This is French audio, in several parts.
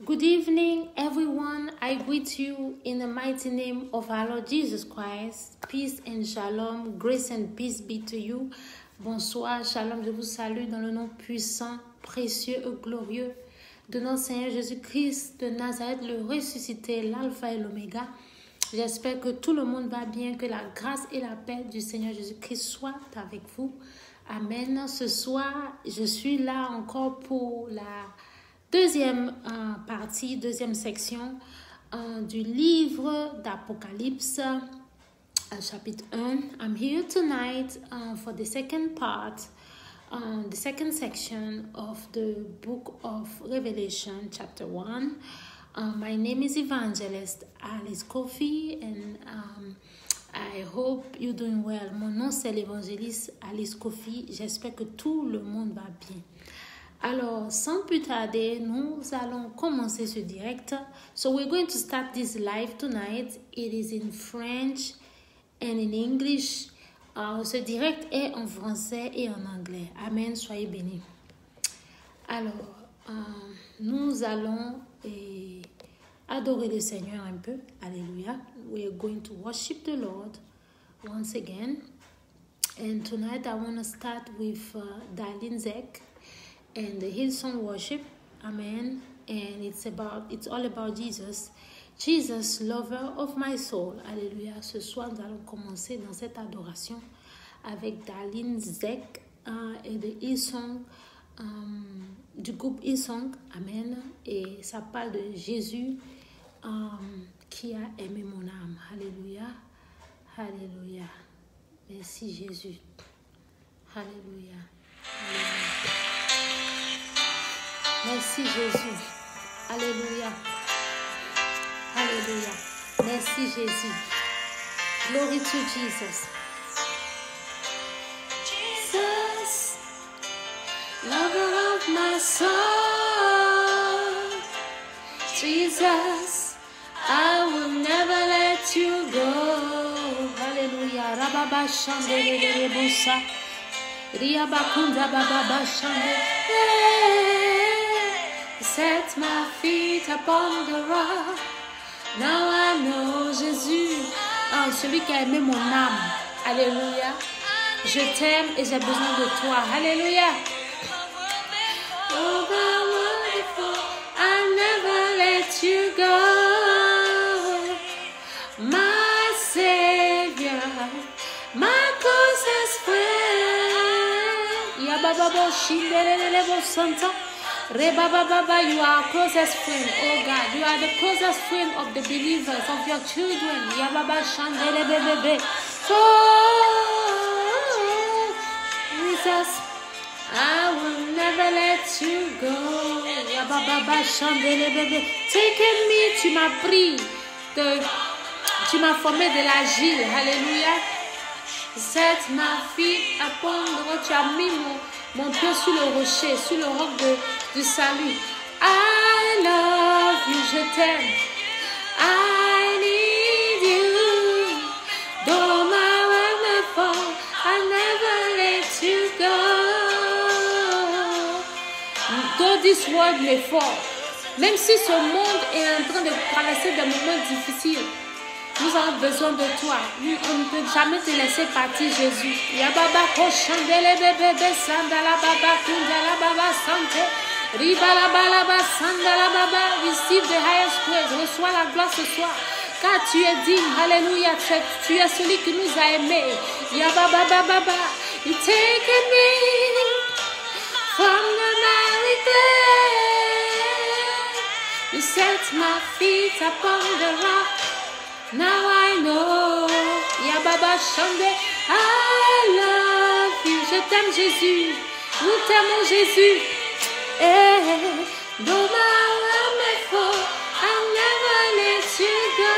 Good evening, everyone. I greet you in the mighty name of our Lord Jesus Christ. Peace and shalom, grace and peace be to you. Bonsoir, shalom, je vous salue dans le nom puissant, précieux et glorieux de notre Seigneur Jésus-Christ de Nazareth, le ressuscité, l'alpha et l'oméga. J'espère que tout le monde va bien, que la grâce et la paix du Seigneur Jésus-Christ soient avec vous. Amen. Ce soir, je suis là encore pour la deuxième partie, deuxième section du livre d'Apocalypse, chapitre 1. I'm here tonight for the second part, the second section of the book of Revelation, chapter 1. My name is Evangelist Alice Kofi and I hope you're doing well. Mon nom c'est l'évangéliste Alice Kofi. J'espère que tout le monde va bien. Alors, sans plus tarder, nous allons commencer ce direct. So we're going to start this live tonight. It is in French and in English. Ce direct est en français et en anglais. Amen, soyez bénis. Alors, nous allons adorer le Seigneur un peu. Alléluia. We are going to worship the Lord once again. And tonight I want to start with Darlene Zek and the Hillsong worship. Amen. And it's all about Jesus. Jesus, lover of my soul. Alléluia. Ce soir, nous allons commencer dans cette adoration avec Darlene Zek et de Hillsong, du groupe Hillsong. Amen. Et ça parle de Jésus qui a aimé mon âme. Alléluia. Alléluia. Merci Jésus. Alléluia. Alléluia. Merci Jésus. Alléluia. Alléluia. Merci Jésus. Glory to Jesus. Jesus, lover of my soul. Jesus, I will never let you go. Hallelujah. Rababa shande rebusa. Ria bakunda baba shande. Set my feet upon the rock. Now I know Jésus. Celui qui a aimé mon âme. Alléluia. Je t'aime et j'ai besoin de toi. Alléluia. Oh, wonderful. I'll never let you go. My Savior, my closest friend. Yababa shindele santa. Reba Baba, you are our closest friend, oh God. You are the closest friend of the believers, of your children. Yababa Shandele Bebe. Oh, Jesus, I will never let you go. Yababa Shandele Bebe. Take me, tu m'as pris, tu m'as formé de l'agile. Alléluia. Set my feet upon the rock. Tu as mis mon pied sur le rocher, sur le roc du salut. I love you, je t'aime. I need you. Though my world may fall, I'll never let you go. Though this world may fall, même si ce monde est en train de traverser des moments difficiles, nous avons besoin de toi. On ne peut jamais te laisser partir, Jésus. Yababa koshandele bebe sandala baba kundala baba sante. Ribala balaba sandala baba. Receive the highest praise. Reçois la gloire ce soir. Car tu es digne. Alléluia. Tu es celui qui nous a aimés. Yababa baba. You take me from the miry clay. You set my feet upon the rock. Now I know, Yababa Shande, I love you. Je t'aime Jésus, nous t'aimons Jésus. Eh, no matter my fall, I'll never let you go.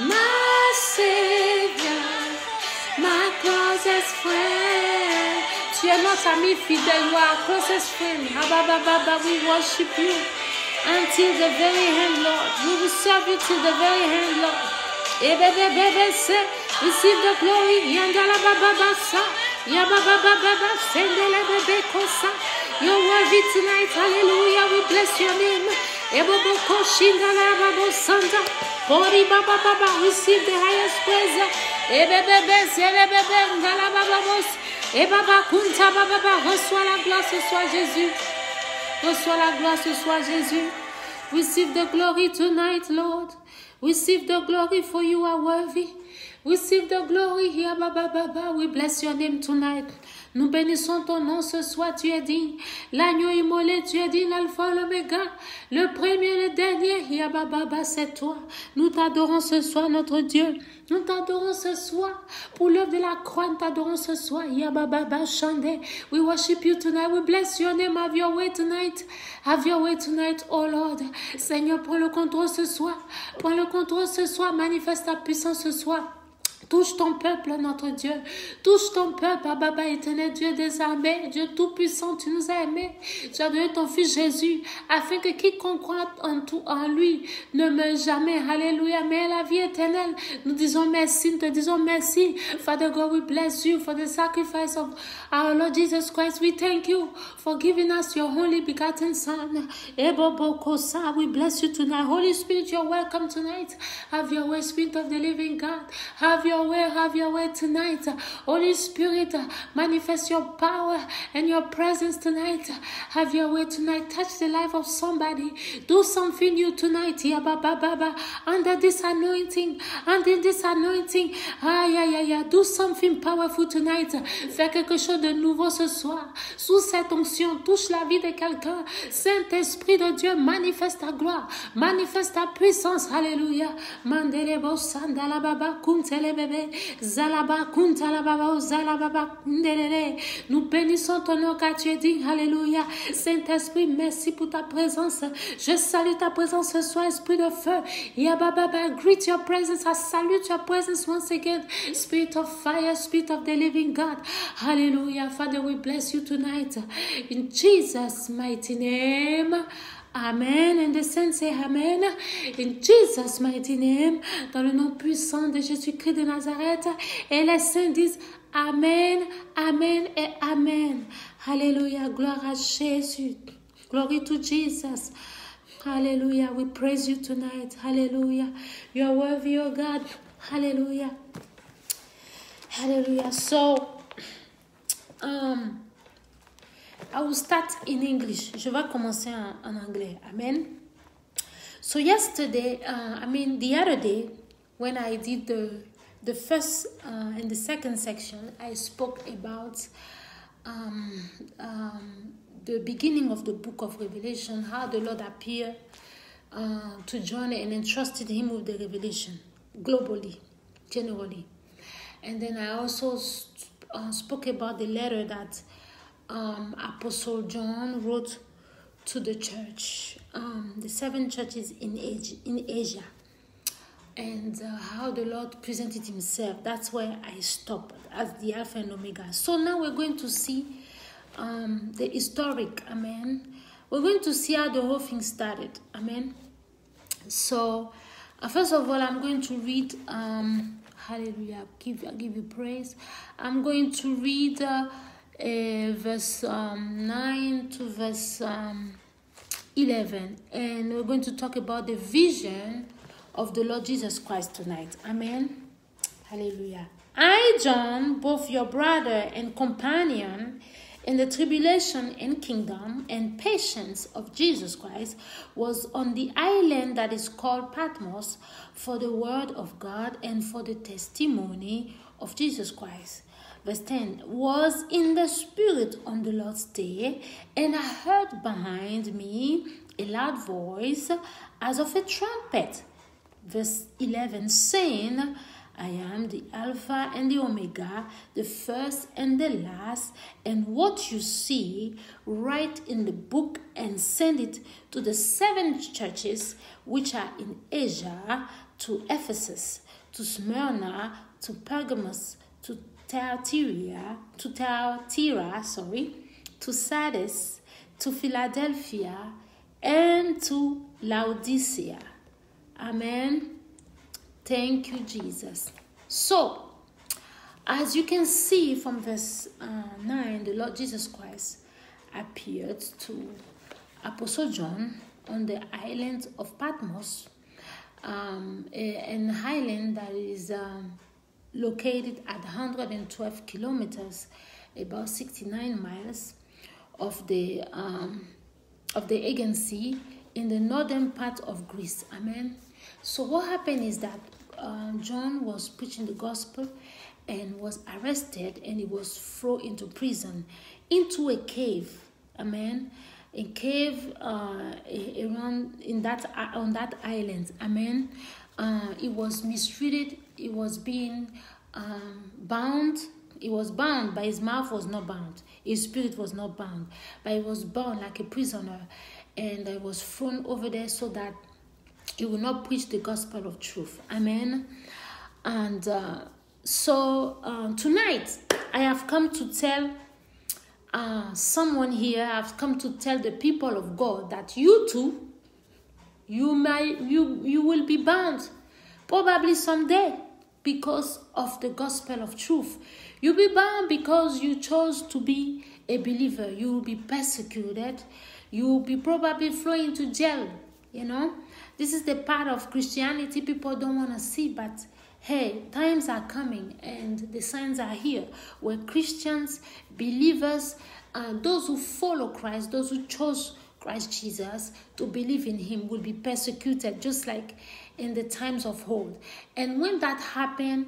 My Savior, my closest friend. Tu es notre ami fidèle, you are our closest friend. Ababa Baba, we worship you. Until the very end, Lord. We will serve you till the very end, Lord. Receive the glory. Yandala baba basa. Yababa baba sendele bebe kosa. You're worthy tonight. Hallelujah. We bless your name. Receive the highest praise. Reçois la gloire ce soir, Jésus. Reçois la gloire ce soir, Jésus. Receive the glory tonight, Lord. Receive the glory, for you are worthy. Receive the glory here, Baba. We bless your name tonight. Nous bénissons ton nom ce soir, tu es digne. L'agneau immolé, tu es digne, l'alpha, l'oméga. Le premier et le dernier, here, Baba, c'est toi. Nous t'adorons ce soir, notre Dieu. Nous t'adorons ce soir. Pour l'œuvre de la croix, nous t'adorons ce soir. Here, Baba, Shande. We worship you tonight. We bless your name. Have your way tonight. Have your way tonight, oh Lord. Seigneur, prends le contrôle ce soir. Prends le contrôle ce soir. Manifeste ta puissance ce soir. Touche ton peuple, notre Dieu. Touche ton peuple, Baba éternel, Dieu des armées, Dieu tout-puissant, tu nous as aimés. Tu as donné ton Fils Jésus, afin que quiconque croit en lui ne meure jamais. Alléluia. Mais la vie éternelle, nous disons merci, nous te disons merci. Father God, we bless you for the sacrifice of our Lord Jesus Christ. We thank you for giving us your only begotten Son. We bless you tonight. Holy Spirit, you're welcome tonight. Have your way, Spirit of the living God. Have your way tonight. Holy Spirit, manifest your power and your presence tonight. Have your way tonight. Touch the life of somebody. Do something new tonight. Under this anointing. Do something powerful tonight. Fais quelque chose de nouveau ce soir. Sous cette onction, touche la vie de quelqu'un. Saint-Esprit de Dieu, manifeste ta gloire. Manifeste ta puissance. Alléluia. Mandelebo sandala baba kuntele bébé. Zalaba kuntala baba zalaba kundelele. Nous bénissons ton nom car tu es digne. Alléluia. Saint-Esprit, merci pour ta présence. Je salue ta présence ce soir, Esprit de feu. Yababa, greet your presence. I salute your presence once again. Spirit of fire, Spirit of the living God. Hallelujah. Father, we bless you tonight. In Jesus' mighty name. Amen. And the saints say amen. In Jesus' mighty name. Dans le nom puissant de Jésus-Christ de Nazareth. Et les saints disent amen, amen et amen. Hallelujah. Gloire à Jésus. Glory to Jesus. Hallelujah. We praise you tonight. Hallelujah. You are worthy, oh God. Hallelujah. Hallelujah. So, I will start in English. Je vais commencer en anglais. Amen. So yesterday, the other day, when I did the first and the second section, I spoke about the beginning of the book of Revelation, how the Lord appeared to John and entrusted him with the revelation globally, generally. And then I also spoke about the letter that Apostle John wrote to the church, the 7 churches in Asia, and how the Lord presented himself. That's where I stopped, as the Alpha and Omega. So now we're going to see the historic, amen. We're going to see how the whole thing started, amen. So first of all, I'm going to read, hallelujah, I give you praise. I'm going to read verse 9 to verse 11, and we're going to talk about the vision of the Lord Jesus Christ tonight. Amen. Hallelujah. I, John, both your brother and companion in the tribulation and kingdom and patience of Jesus Christ, was on the island that is called Patmos for the word of God and for the testimony of Jesus Christ. Verse 10, was in the Spirit on the Lord's day, and I heard behind me a loud voice as of a trumpet. Verse 11, saying, I am the Alpha and the Omega, the first and the last, and what you see, write in the book and send it to the 7 churches which are in Asia, to Ephesus, to Smyrna, to Pergamos, to Thyatira, to Sardis, to Philadelphia, and to Laodicea. Amen. Thank you, Jesus. So, as you can see from verse 9, the Lord Jesus Christ appeared to Apostle John on the island of Patmos, an island that is located at 112 kilometers, about 69 miles of the Aegean Sea in the northern part of Greece. Amen. So what happened is that John was preaching the gospel and was arrested, and he was thrown into prison, into a cave. Amen. A cave around on that island. Amen. He was mistreated. He was being bound. He was bound, but his mouth was not bound. His spirit was not bound, but he was bound like a prisoner, and he was thrown over there so that he will not preach the gospel of truth. Amen. And so tonight I have come to tell someone here. I've come to tell the people of God that you too, you will be bound, probably someday, because of the gospel of truth. You'll be bound because you chose to be a believer. You will be persecuted. You will be probably thrown into jail. You know, this is the part of Christianity people don't want to see, but hey, times are coming and the signs are here where Christians, believers, those who follow Christ, those who chose Christ Jesus to believe in him will be persecuted just like in the times of old. And when that happens,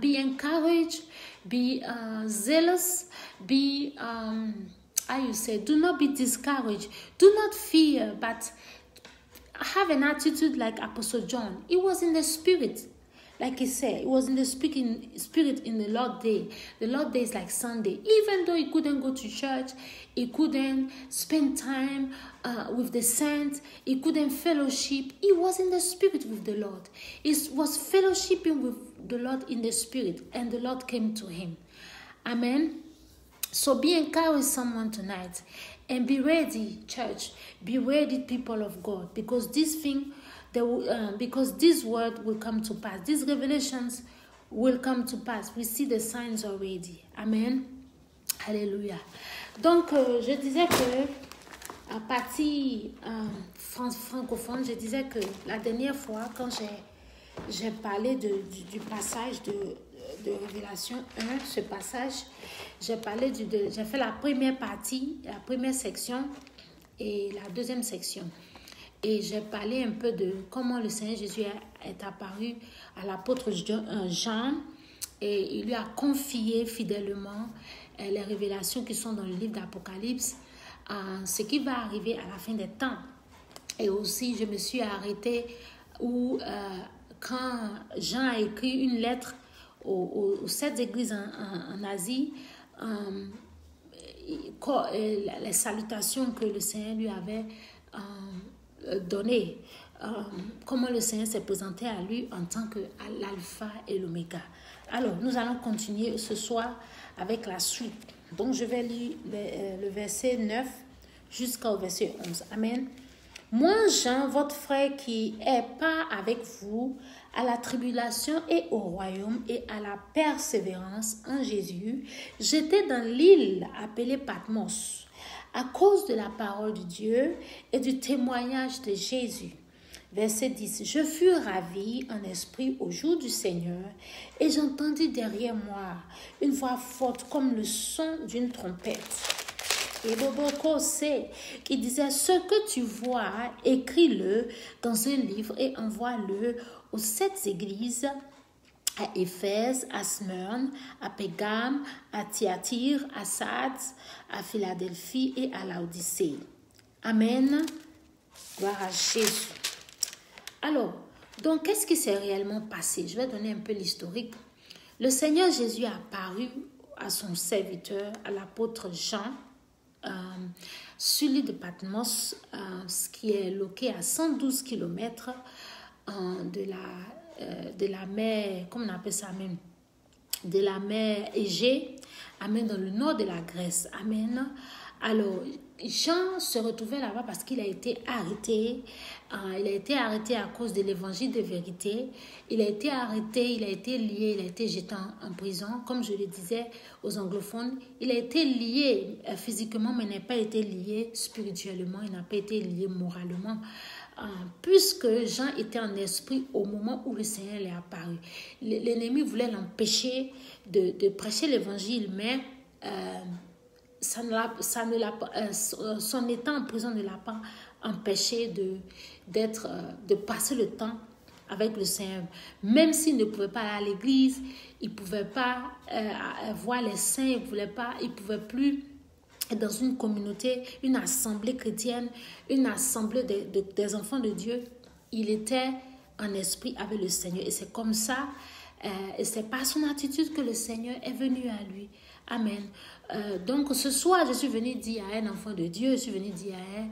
be encouraged, be zealous, be, do not be discouraged. Do not fear, but have an attitude like Apostle John. He was in the spirit. Like he said, it was in the spirit in the Lord day. The Lord day is like Sunday. Even though he couldn't go to church, he couldn't spend time with the saints, he couldn't fellowship, he was in the spirit with the Lord. He was fellowshipping with the Lord in the spirit, and the Lord came to him. Amen. So be encouraged, someone, tonight. And be ready, church. Be ready, people of God. Because because this word will come to pass. These revelations will come to pass. We see the signs already. Amen. Alléluia. Donc, je disais que, à partir francophone, je disais que la dernière fois, quand j'ai parlé du passage de Révélation 1, ce passage, j'ai fait la première partie, la première section et la deuxième section. Et j'ai parlé un peu de comment le Seigneur Jésus est apparu à l'apôtre Jean, et il lui a confié fidèlement les révélations qui sont dans le livre d'Apocalypse, ce qui va arriver à la fin des temps. Et aussi, je me suis arrêtée quand Jean a écrit une lettre aux 7 églises en Asie, les salutations que le Seigneur lui avait données, comment le Seigneur s'est présenté à lui en tant que l'alpha et l'oméga. Alors, nous allons continuer ce soir avec la suite. Donc, je vais lire le verset 9 jusqu'au verset 11. Amen. Moi, Jean, votre frère qui est part avec vous à la tribulation et au royaume et à la persévérance en Jésus, j'étais dans l'île appelée Patmos à cause de la parole de Dieu et du témoignage de Jésus. Verset 10. Je fus ravi en esprit au jour du Seigneur et j'entendis derrière moi une voix forte comme le son d'une trompette. Et Boboko sait qui disait: ce que tu vois, écris-le dans un livre et envoie-le aux 7 églises, à Éphèse, à Smyrne, à Pérgame, à Thyatire, à Sardes, à Philadelphie et à Laodicée. Amen. Gloire à Jésus. Alors, donc, qu'est-ce qui s'est réellement passé? Je vais donner un peu l'historique. Le Seigneur Jésus a apparu à son serviteur, à l'apôtre Jean, sur l'île de Patmos, ce qui est loqué à 112 km de la mer, comment on appelle ça même, de la mer Égée, amen, dans le nord de la Grèce, amen, Alors, Jean se retrouvait là-bas parce qu'il a été arrêté. Il a été arrêté à cause de l'évangile de vérité. Il a été arrêté, il a été lié, il a été jeté en prison. Comme je le disais aux anglophones, il a été lié physiquement, mais il n'a pas été lié spirituellement, il n'a pas été lié moralement. Puisque Jean était en esprit au moment où le Seigneur est apparu. L'ennemi voulait l'empêcher de prêcher l'évangile, mais son état en prison ne l'a pas empêché de passer le temps avec le Seigneur. Même s'il ne pouvait pas aller à l'église, il ne pouvait pas voir les saints, il ne pouvait plus être dans une communauté, une assemblée chrétienne, une assemblée des enfants de Dieu. Il était en esprit avec le Seigneur. Et c'est comme ça, et c'est par son attitude que le Seigneur est venu à lui. Amen. Donc ce soir, je suis venue dire à un enfant de Dieu, je suis venue dire à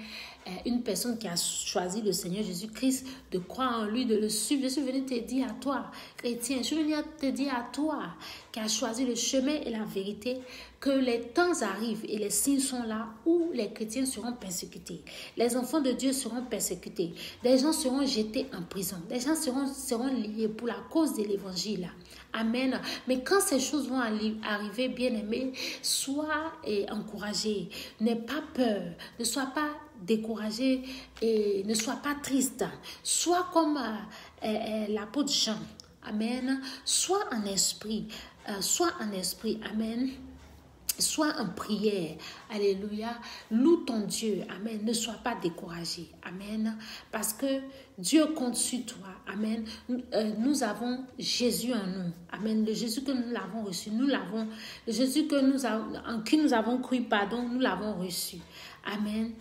une personne qui a choisi le Seigneur Jésus-Christ, de croire en lui, de le suivre. Je suis venue te dire à toi, chrétien, je suis venue te dire à toi qui a choisi le chemin et la vérité, que les temps arrivent et les signes sont là où les chrétiens seront persécutés. Les enfants de Dieu seront persécutés. Des gens seront jetés en prison. Des gens seront liés pour la cause de l'évangile. Amen. Mais quand ces choses vont arriver, bien-aimés, sois encouragé. N'aie pas peur. Ne sois pas découragé et ne sois pas triste. Sois comme l'apôtre Jean. Amen. Sois en esprit. Sois en esprit. Amen. Sois en prière. Alléluia. Loue ton Dieu. Amen. Ne sois pas découragé. Amen. Parce que Dieu compte sur toi. Amen. Nous avons Jésus en nous. Amen. Le Jésus que nous l'avons reçu. Le Jésus en qui nous avons cru, pardon, nous l'avons reçu. Amen.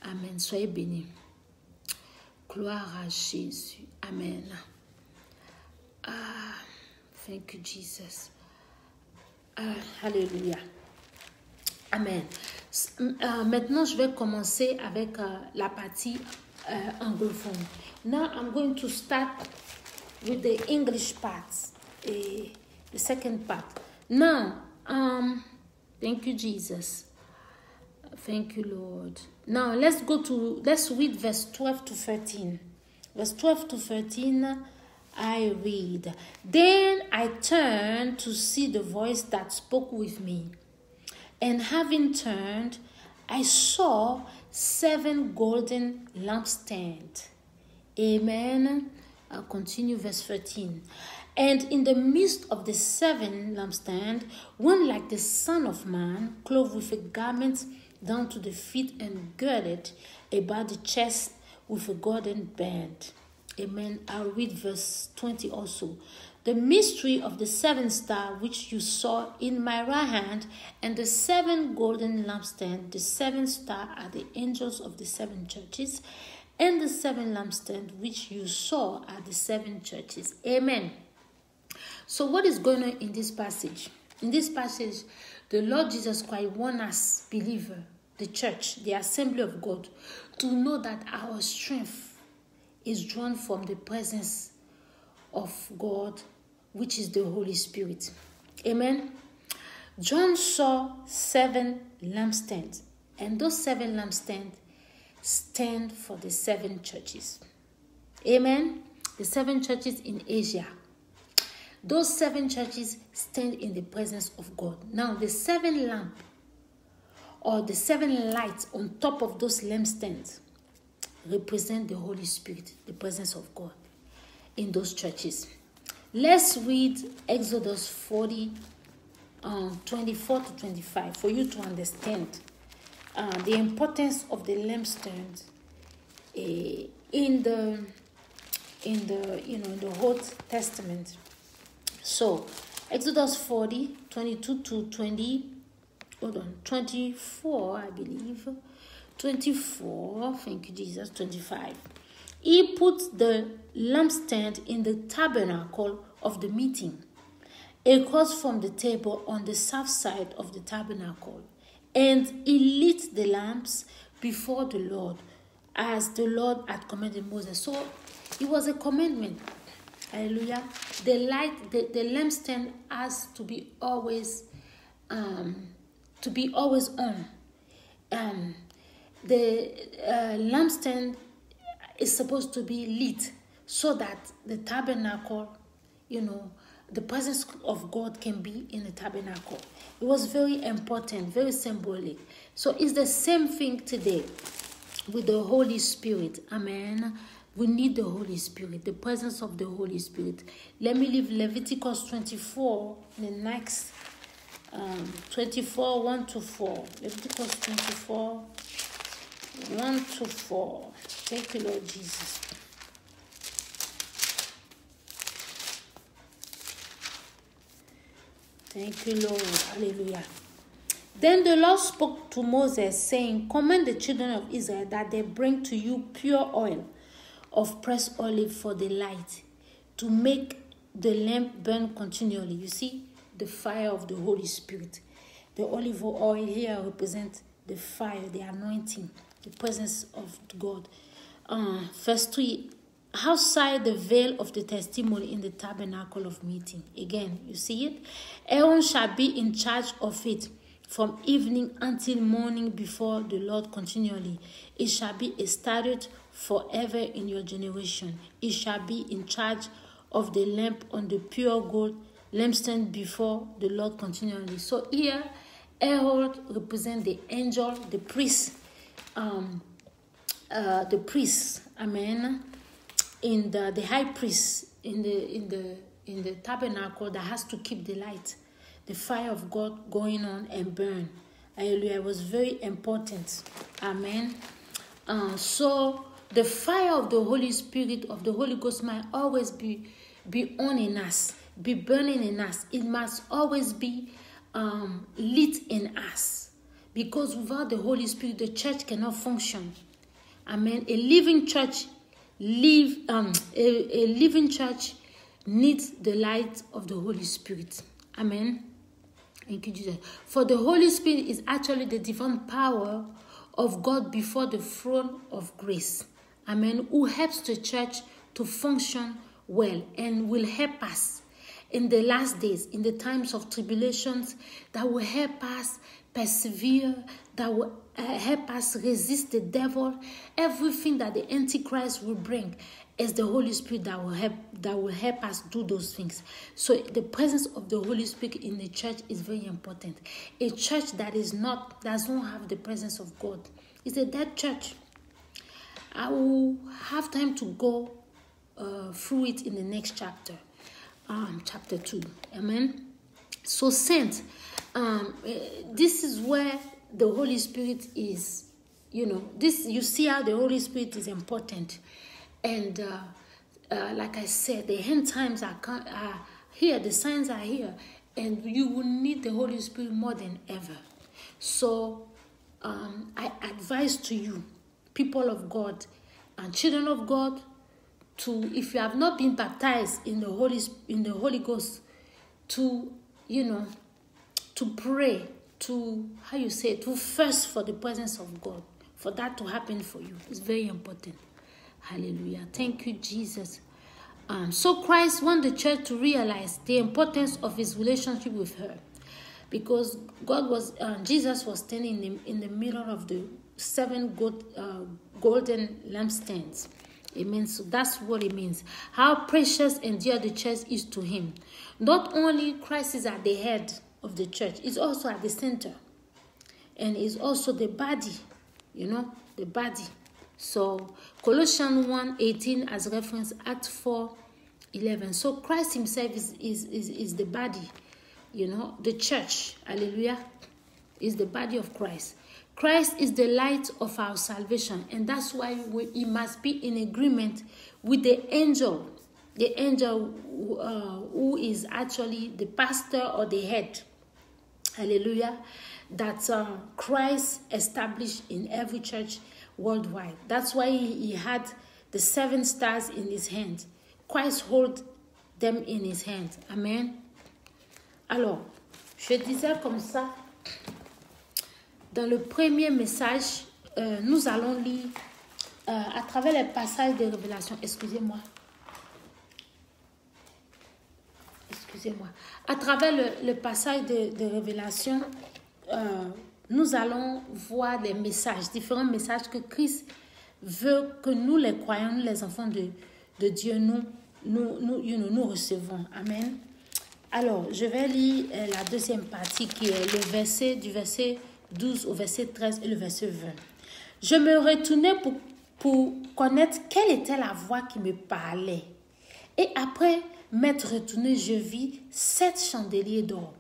Amen. Soyez bénis. Gloire à Jésus. Amen. Thank you, Jesus. Alléluia. Amen. Maintenant, je vais commencer avec la partie anglophone. Now, I'm going to start with the English part, the second part. Now, thank you, Jesus. Thank you, Lord. Now, let's read verse 12 to 13. Verse 12 to 13, I read, Then I turned to see the voice that spoke with me. And having turned, I saw 7 golden lampstands. Amen. I'll continue verse 13. And in the midst of the 7 lampstands, one like the Son of Man, clothed with a garment down to the feet and girded about the chest with a golden band. Amen. I'll read verse 20 also. The mystery of the 7 stars which you saw in my right hand, and the 7 golden lampstands. The 7 stars are the angels of the 7 churches, and the 7 lampstands which you saw are the 7 churches. Amen. So what is going on in this passage? In this passage, the Lord Jesus Christ wants us, believer, the church, the assembly of God, to know that our strength is drawn from the presence of God, which is the Holy Spirit. Amen. John saw 7 lampstands, and those 7 lampstands stand for the 7 churches. Amen. The 7 churches in Asia. Those 7 churches stand in the presence of God. Now, the 7 lamps or the 7 lights on top of those lampstands represent the Holy Spirit, the presence of God in those churches. Let's read Exodus 40, 24 to 25 for you to understand the importance of the lampstands in the Old Testament. So Exodus 40, 22 to 24, I believe. 24, thank you, Jesus, 25. He put the lampstand in the tabernacle of the meeting, across from the table on the south side of the tabernacle. And he lit the lamps before the Lord, as the Lord had commanded Moses. So it was a commandment. Hallelujah. The lampstand has to be always on. the lampstand is supposed to be lit so that the tabernacle, the presence of God can be in the tabernacle. It was very important, very symbolic. So it's the same thing today with the Holy Spirit. Amen. We need the Holy Spirit, the presence of the Holy Spirit. Let me leave Leviticus 24, the next 24, 1 to 4. Leviticus 24, 1 to 4. Thank you, Lord Jesus. Thank you, Lord. Hallelujah. Then the Lord spoke to Moses, saying, command the children of Israel that they bring to you pure oil of pressed olive for the light, to make the lamp burn continually. You see, the fire of the Holy Spirit. The olive oil here represents the fire, the anointing, the presence of God. Verse 3, outside the veil of the testimony in the tabernacle of meeting. Again, you see it? Aaron shall be in charge of it from evening until morning before the Lord continually. It shall be a statute forever in your generation. It shall be in charge of the lamp on the pure gold lampstand before the Lord continually. So here, Aaron represents the angel, the priest, amen, in the high priest in the tabernacle that has to keep the light, the fire of God going on and burn. Hallelujah. It was very important. Amen. So the fire of the Holy Spirit, of the Holy Ghost, might always be on in us, be burning in us. It must always be lit in us, because without the Holy Spirit, the church cannot function. Amen. A living church needs the light of the Holy Spirit. Amen. Thank you, Jesus. For the Holy Spirit is actually the divine power of God before the throne of grace. Amen. Who helps the church to function well and will help us in the last days, in the times of tribulations, that will help us persevere, that will help us resist the devil. Everything that the Antichrist will bring is the Holy Spirit that will help us do those things. So the presence of the Holy Spirit in the church is very important. A church that doesn't have the presence of God is a dead church. I will have time to go through it in the next chapter, chapter 2. Amen. So saints, this is where the Holy Spirit is. You see how the Holy Spirit is important. And like I said, the end times are here, the signs are here, and you will need the Holy Spirit more than ever. So I advise to you, people of God and children of God, if you have not been baptized in the Holy Ghost, to pray, to thirst for the presence of God, for that to happen for you. It's very important. Hallelujah. Thank you, Jesus. So Christ wanted the church to realize the importance of his relationship with her, because Jesus was standing in the middle of the 7 golden lampstands. Amen. So that's what it means. How precious and dear the church is to him. Not only Christ is at the head of the church, he's also at the center. And he's also the body, the body. So Colossians 1:18 as reference, Acts 4:11. So Christ himself is the body, the church. Hallelujah. Is the body of Christ. Christ is the light of our salvation, and that's why he must be in agreement with the angel who is actually the pastor or the head. Hallelujah. That Christ established in every church worldwide. That's why he had the 7 stars in his hand. Christ holds them in his hand. Amen. Alors, je disais comme ça, dans le premier message, nous allons lire à travers les passages de Révélation. Excusez-moi. À travers le passage de Révélation, nous allons voir des messages, différents messages que Christ veut que nous, les croyants, nous, les enfants de Dieu, nous recevons. Amen. Alors, je vais lire la deuxième partie qui est le verset du verset 12 au verset 13 et le verset 20. Je me retournai pour connaître quelle était la voix qui me parlait. Et après m'être retourné, je vis 7 chandeliers d'or.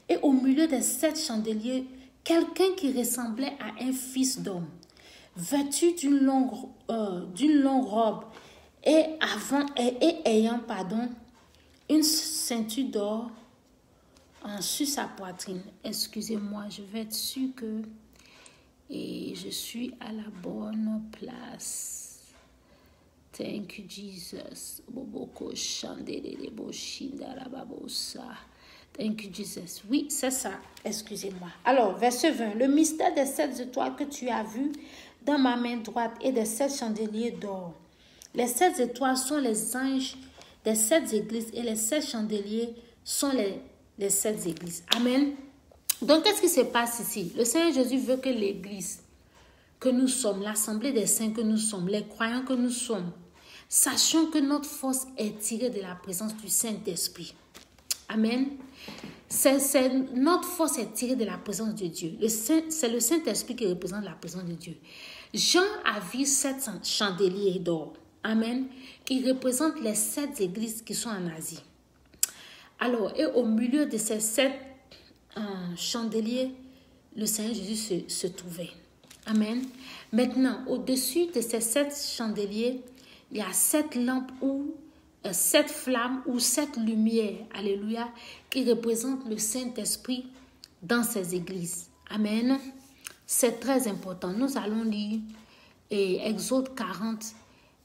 Et au milieu des 7 chandeliers, quelqu'un qui ressemblait à un fils d'homme, vêtu d'une longue robe et ayant une ceinture d'or sur sa poitrine. Excusez-moi, je vais être sûre que je suis à la bonne place. Thank you, Jesus. Thank you, Jesus. Oui, c'est ça. Excusez-moi. Alors, verset 20. Le mystère des 7 étoiles que tu as vu dans ma main droite et des 7 chandeliers d'or. Les 7 étoiles sont les anges des 7 églises et les 7 chandeliers sont les 7 églises. Amen. Donc, qu'est-ce qui se passe ici? Le Seigneur Jésus veut que l'église que nous sommes, l'assemblée des saints que nous sommes, les croyants que nous sommes, sachons que notre force est tirée de la présence du Saint-Esprit. Amen. Notre force est tirée de la présence de Dieu. C'est le Saint-Esprit qui représente la présence de Dieu. Jean a vu 7 chandeliers d'or. Amen. Qui représentent les 7 églises qui sont en Asie. Alors, et au milieu de ces 7 chandeliers, le Seigneur Jésus se trouvait. Amen. Maintenant, au-dessus de ces 7 chandeliers, il y a 7 lampes ou 7 flammes ou 7 lumières, alléluia, qui représentent le Saint-Esprit dans ces églises. Amen. C'est très important. Nous allons lire Exode 40,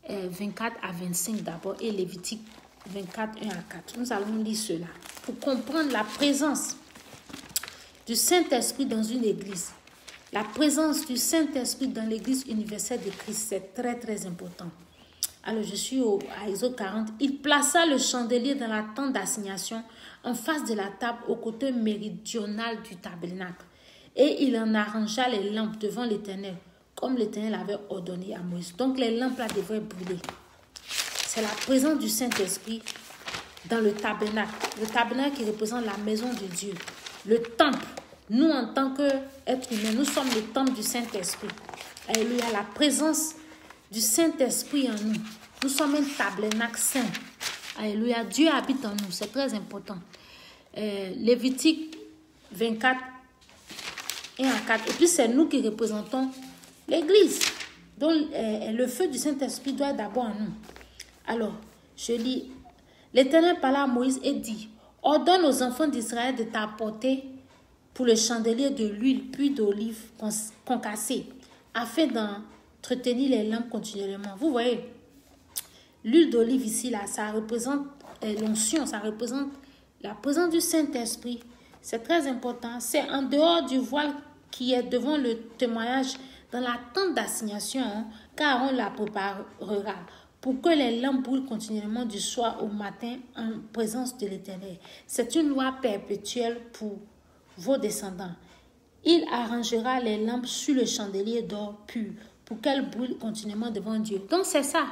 24 à 25 d'abord et Lévitique 24, 1 à 4. Nous allons lire cela pour comprendre la présence du Saint-Esprit dans une église. La présence du Saint-Esprit dans l'église universelle de Christ, c'est très très important. Alors je suis à Exode 40. Il plaça le chandelier dans la tente d'assignation en face de la table au côté méridional du tabernacle. Et il en arrangea les lampes devant l'Éternel, comme l'Éternel avait ordonné à Moïse. Donc les lampes là devraient brûler. C'est la présence du Saint-Esprit dans le tabernacle. Le tabernacle qui représente la maison de Dieu. Le temple. Nous, en tant qu'êtres humains, nous sommes le temple du Saint-Esprit. Alléluia. La présence du Saint-Esprit en nous. Nous sommes un tabernacle saint. Alléluia. Dieu habite en nous. C'est très important. Lévitique 24, 1 à 4. Et puis, c'est nous qui représentons l'Église. Donc, le feu du Saint-Esprit doit être d'abord en nous. Alors, je lis. L'Éternel parla à Moïse et dit, ordonne aux enfants d'Israël de t'apporter pour le chandelier de l'huile puis d'olive concassée, afin d'entretenir les lampes continuellement. Vous voyez, l'huile d'olive ici, là, ça représente l'onction, ça représente la présence du Saint-Esprit. C'est très important. C'est en dehors du voile qui est devant le témoignage dans la tente d'assignation, hein, car on la préparera pour que les lampes brûlent continuellement du soir au matin en présence de l'Éternel. C'est une loi perpétuelle pour vos descendants. Il arrangera les lampes sur le chandelier d'or pur pour qu'elles brûlent continuellement devant Dieu. Donc c'est ça.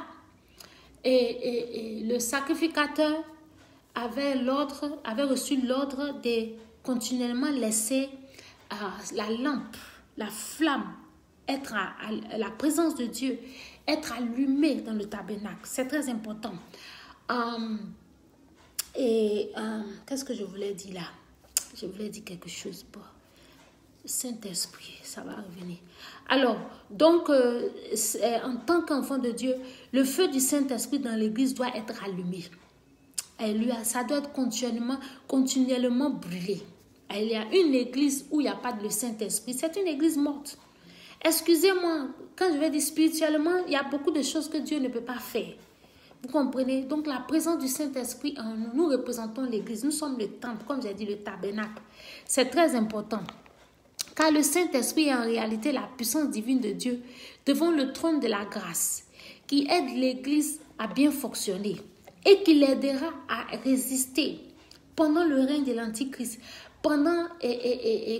Et le sacrificateur avait reçu l'ordre de continuellement laisser la lampe, la flamme, être à la présence de Dieu, être allumée dans le tabernacle. C'est très important. Qu'est-ce que je voulais dire là? Je voulais dire quelque chose. Bon. Saint-Esprit, ça va revenir. Alors, donc, en tant qu'enfant de Dieu, le feu du Saint-Esprit dans l'église doit être allumé. Ça doit être continuellement brûlé. Il y a une église où il n'y a pas de Saint-Esprit, c'est une église morte. Excusez-moi, quand je vais dire spirituellement, il y a beaucoup de choses que Dieu ne peut pas faire. Vous comprenez? Donc la présence du Saint-Esprit en nous, nous représentons l'église. Nous sommes le temple, comme j'ai dit, le tabernacle. C'est très important. Car le Saint-Esprit est en réalité la puissance divine de Dieu devant le trône de la grâce qui aide l'église à bien fonctionner et qui l'aidera à résister pendant le règne de l'Antichrist pendant,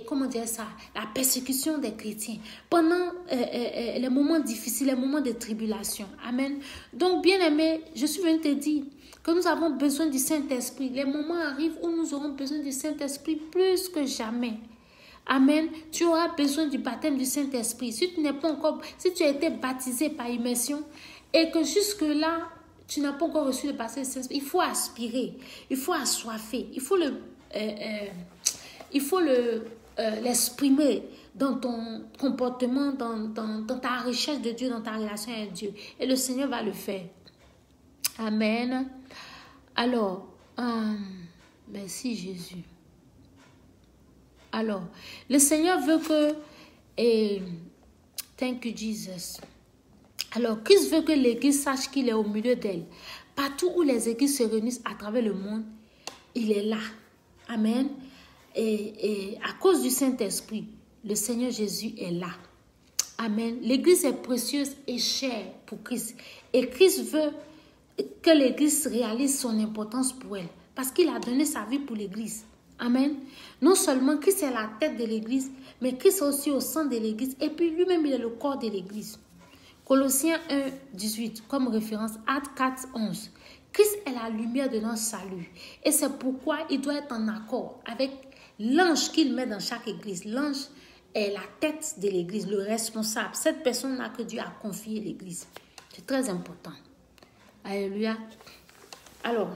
comment dire ça, la persécution des chrétiens, pendant les moments difficiles, les moments de tribulation. Amen. Donc, bien-aimé, je suis venue te dire que nous avons besoin du Saint-Esprit. Les moments arrivent où nous aurons besoin du Saint-Esprit plus que jamais. Amen. Tu auras besoin du baptême du Saint-Esprit. Si tu n'es pas encore, si tu as été baptisé par immersion et que jusque-là, tu n'as pas encore reçu le baptême du Saint-Esprit, il faut aspirer, il faut assoiffer, il faut l'exprimer dans ton comportement, dans ta recherche de Dieu, dans ta relation avec Dieu. Et le Seigneur va le faire. Amen. Alors, merci Jésus. Alors, le Seigneur veut que... thank you, Jesus. Alors, Christ veut que l'Église sache qu'il est au milieu d'elle. Partout où les églises se réunissent à travers le monde, il est là. Amen. Et à cause du Saint-Esprit, le Seigneur Jésus est là. Amen. L'Église est précieuse et chère pour Christ. Et Christ veut que l'Église réalise son importance pour elle. Parce qu'il a donné sa vie pour l'Église. Amen. Non seulement Christ est la tête de l'Église, mais Christ est aussi au centre de l'Église. Et puis lui-même, il est le corps de l'Église. Colossiens 1, 18, comme référence, Actes 4, 11. Christ est la lumière de notre salut. Et c'est pourquoi il doit être en accord avec l'ange qu'il met dans chaque église. L'ange est la tête de l'église, le responsable. Cette personne-là que Dieu a confié l'église. C'est très important. Alléluia. Alors,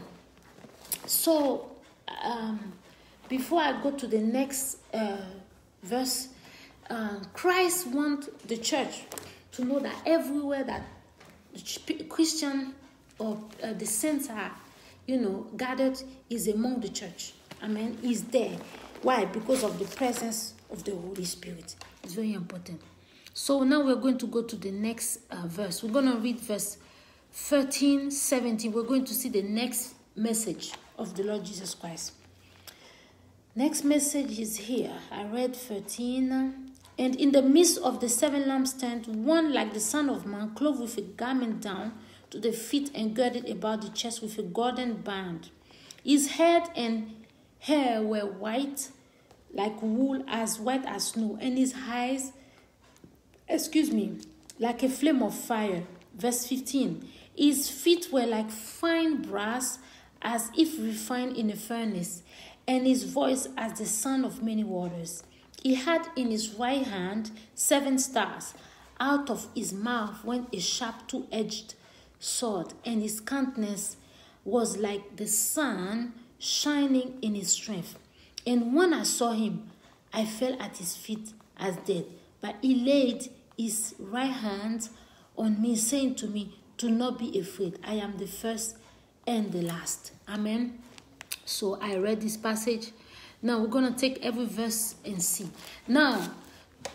before I go to the next verse, Christ wants the church to know that everywhere that Christian or the saints are, gathered, is among the church. Amen. He's there. Why? Because of the presence of the Holy Spirit. It's very important. So now we're going to go to the next verse. We're going to read verse 13, 17. We're going to see the next message of the Lord Jesus Christ. Next message is here. I read 13. And in the midst of the 7 lampstands, one like the Son of Man, clothed with a garment down to the feet and girded about the chest with a golden band. His head and hair were white, like wool, as white as snow, and his eyes, like a flame of fire. Verse 15. His feet were like fine brass, as if refined in a furnace, and his voice as the sound of many waters. He had in his right hand 7 stars. Out of his mouth went a sharp 2-edged sword, and his countenance was like the sun shining in his strength. And when I saw him, I fell at his feet as dead. But he laid his right hand on me, saying to me, "Do not be afraid. I am the first and the last." Amen. So I read this passage. Now we're going to take every verse and see. Now,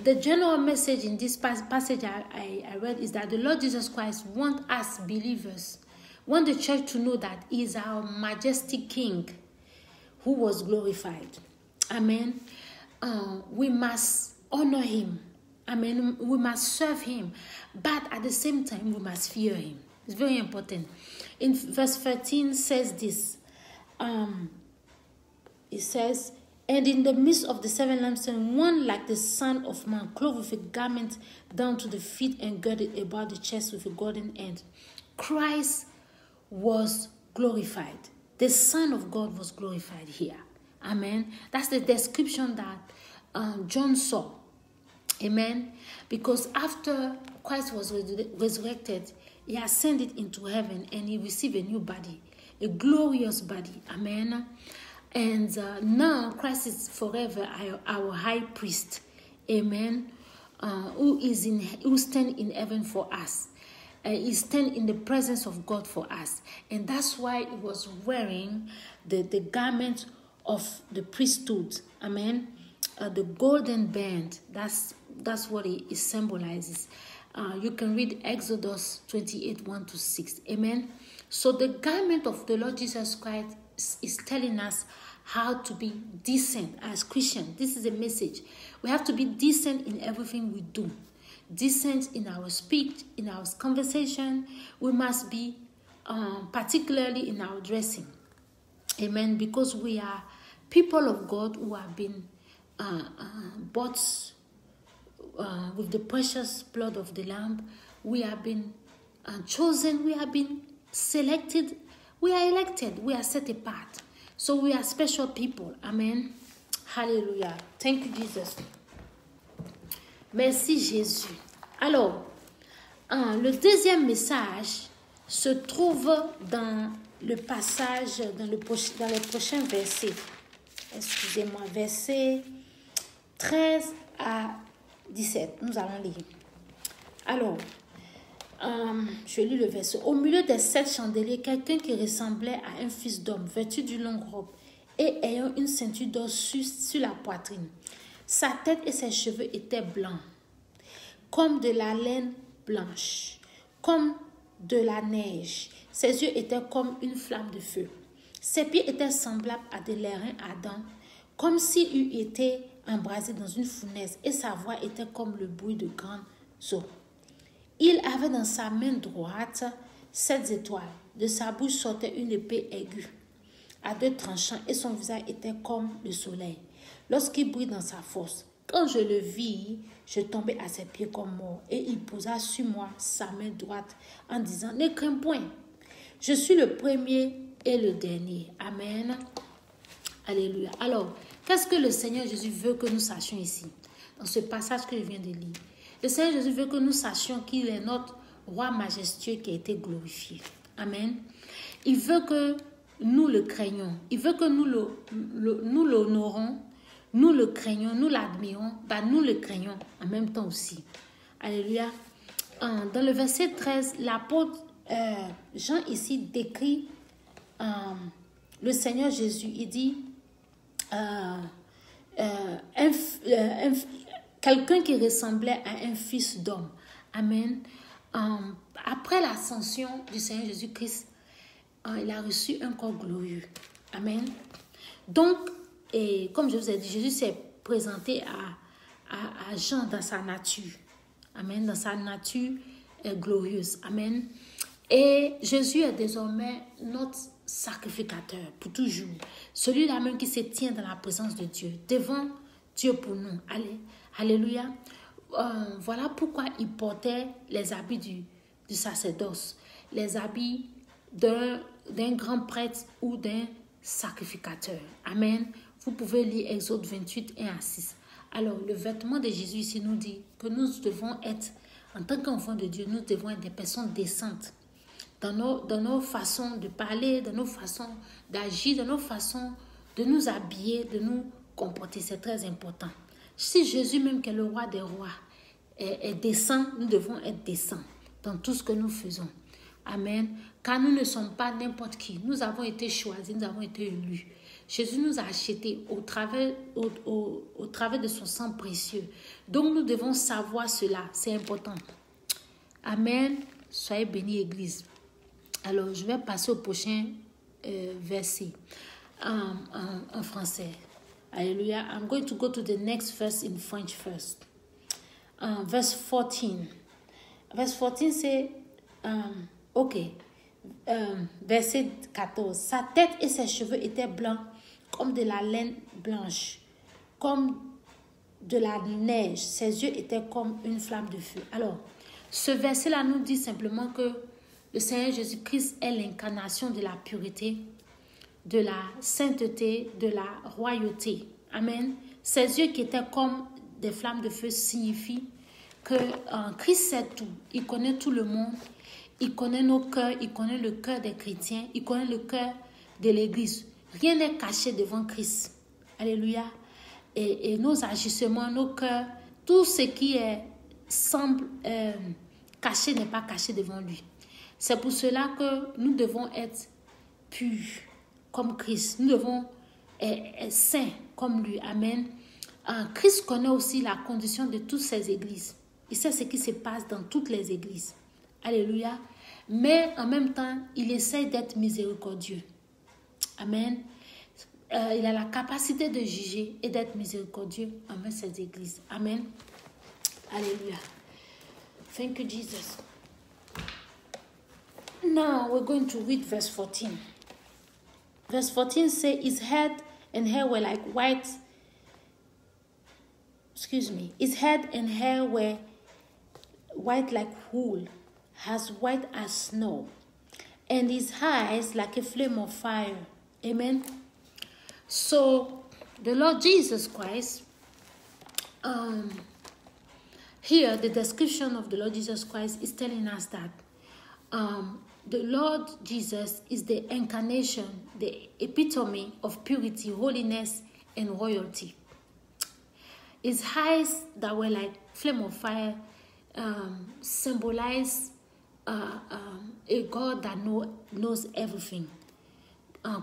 the general message in this passage I read is that the Lord Jesus Christ wants us believers, want the church to know that he is our majestic King who was glorified. Amen. We must honor him. Amen. We must serve him. But at the same time, we must fear him. It's very important. In verse 13 says this. It says, "And in the midst of the 7 lampstands, one like the Son of Man, clothed with a garment down to the feet and girded about the chest with a golden end." Christ was glorified. The Son of God was glorified here. Amen. That's the description that John saw. Amen. Because after Christ was resurrected, he ascended into heaven and he received a new body, a glorious body. Amen. And now Christ is forever our high priest. Amen. Who stands in heaven for us. He stands in the presence of God for us. And that's why he was wearing the garment of the priesthood. Amen. The golden band. That's what it symbolizes. You can read Exodus 28, 1-6. Amen. So the garment of the Lord Jesus Christ is telling us how to be decent as Christians. This is a message. We have to be decent in everything we do. Decent in our speech, in our conversation. We must be particularly in our dressing. Amen. Because we are people of God who have been bought with the precious blood of the Lamb. We have been chosen, we have been selected, we are elected, we are set apart. So we are special people. Amen. Hallelujah. Thank you, Jesus. Merci, Jésus. Alors, le deuxième message se trouve dans le passage, dans les prochains versets. Excusez-moi, versets 13 à 17. Nous allons lire. Alors, je lis le verset. Au milieu des 7 chandeliers, quelqu'un qui ressemblait à un fils d'homme, vêtu d'une longue robe et ayant une ceinture d'or sur la poitrine. Sa tête et ses cheveux étaient blancs, comme de la laine blanche, comme de la neige. Ses yeux étaient comme une flamme de feu. Ses pieds étaient semblables à des larrons ardents, comme s'il eût été embrasé dans une fournaise, et sa voix était comme le bruit de grandes eaux. Il avait dans sa main droite 7 étoiles. De sa bouche sortait une épée aiguë à 2 tranchants, et son visage était comme le soleil lorsqu'il brille dans sa force. Quand je le vis, je tombai à ses pieds comme mort, et il posa sur moi sa main droite en disant: ne crains point, je suis le premier et le dernier. Amen. Alléluia. Alors, qu'est-ce que le Seigneur Jésus veut que nous sachions ici, dans ce passage que je viens de lire? Le Seigneur Jésus veut que nous sachions qu'il est notre roi majestueux qui a été glorifié. Amen. Il veut que nous le craignions. Il veut que nous l'honorons, nous le craignons, nous l'admirons, nous le craignons en même temps aussi. Alléluia. Dans le verset 13, l'apôtre Jean ici décrit le Seigneur Jésus. Il dit quelqu'un qui ressemblait à un fils d'homme. Amen. Après l'ascension du Seigneur Jésus-Christ, il a reçu un corps glorieux. Amen. Donc, et comme je vous ai dit, Jésus s'est présenté à Jean dans sa nature. Amen. Dans sa nature glorieuse. Amen. Et Jésus est désormais notre sacrificateur pour toujours. Celui-là même qui se tient dans la présence de Dieu, devant Dieu pour nous. Allez. Alléluia. Voilà pourquoi il portait les habits du sacerdoce, les habits d'un grand prêtre ou d'un sacrificateur. Amen. Vous pouvez lire Exode 28, 1 à 6. Alors, le vêtement de Jésus ici nous dit que nous devons être, en tant qu'enfants de Dieu, nous devons être des personnes décentes dans nos façons de parler, dans nos façons d'agir, dans nos façons de nous habiller, de nous comporter. C'est très important. Si Jésus même, qui est le roi des rois, est décent, nous devons être décents dans tout ce que nous faisons. Amen. Car nous ne sommes pas n'importe qui. Nous avons été choisis, nous avons été élus. Jésus nous a achetés au travers de son sang précieux. Donc nous devons savoir cela. C'est important. Amen. Soyez bénis, Église. Alors, je vais passer au prochain verset en français. Alléluia. I'm going to go to the next verse in French first. Verse 14. Verse 14 c'est... verset 14. Sa tête et ses cheveux étaient blancs comme de la laine blanche, comme de la neige. Ses yeux étaient comme une flamme de feu. Alors, ce verset-là nous dit simplement que le Seigneur Jésus-Christ est l'incarnation de la pureté, de la sainteté, de la royauté. Amen. Ses yeux qui étaient comme des flammes de feu signifient que Christ sait tout. Il connaît tout le monde. Il connaît nos cœurs. Il connaît le cœur des chrétiens. Il connaît le cœur de l'Église. Rien n'est caché devant Christ. Alléluia. Et nos agissements, nos cœurs, tout ce qui semble caché n'est pas caché devant lui. C'est pour cela que nous devons être purs comme Christ. Nous devons être saints comme lui. Amen. Christ connaît aussi la condition de toutes ces églises. Il sait ce qui se passe dans toutes les églises. Alléluia. Mais en même temps, il essaie d'être miséricordieux. Amen. Il a la capacité de juger et d'être miséricordieux envers ces églises. Amen. Alléluia. Thank you, Jesus. Now we're going to read verse 14. Verse 14 says, his head and hair were like white. His head and hair were white like wool, as white as snow, and his eyes like a flame of fire. Amen. So the Lord Jesus Christ, here the description of the Lord Jesus Christ is telling us that the Lord Jesus is the incarnation, the epitome of purity, holiness, and royalty. His eyes that were like flame of fire symbolize a God that knows everything.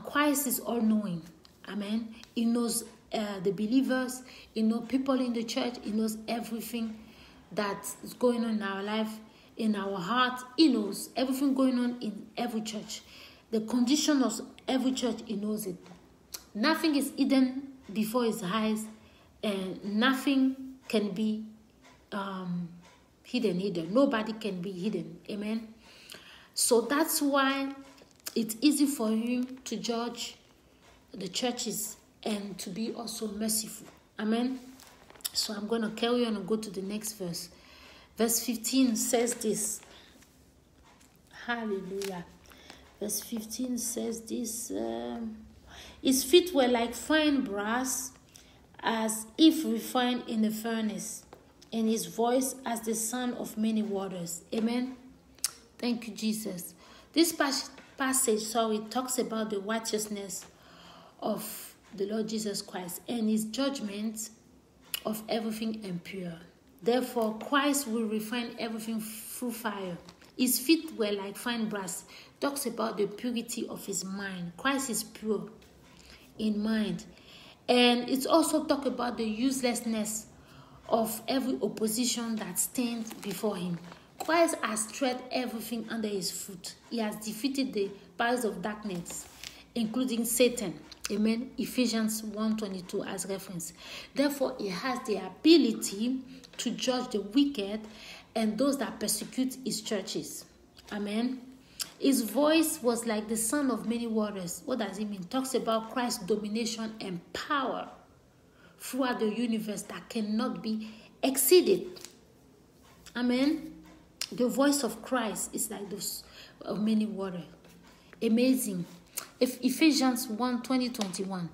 Christ is all-knowing. Amen. He knows the believers. He knows people in the church. He knows everything that is going on in our life, in our heart. He knows everything going on in every church. The condition of every church, he knows it. Nothing is hidden before his eyes, and nothing can be hidden. Nobody can be hidden. Amen. So that's why it's easy for him to judge the churches and to be also merciful. Amen. So I'm going to carry on and go to the next verse. Verse 15 says this. Hallelujah. Verse 15 says this. His feet were like fine brass, as if refined in a furnace, and his voice as the sound of many waters. Amen. Thank you, Jesus. This passage talks about the righteousness of the Lord Jesus Christ and his judgment of everything impure. Therefore, Christ will refine everything through fire. His feet were like fine brass. Talks about the purity of his mind. Christ is pure in mind. And it's also talk about the uselessness of every opposition that stands before him. Christ has tread everything under his foot. He has defeated the powers of darkness, including Satan. Amen. Ephesians 1:22 as reference. Therefore, he has the ability to judge the wicked and those that persecute his churches. Amen. His voice was like the sound of many waters. What does it mean? It talks about Christ's domination and power throughout the universe that cannot be exceeded. Amen. The voice of Christ is like those of many waters. Amazing. If Ephesians 1:20-21.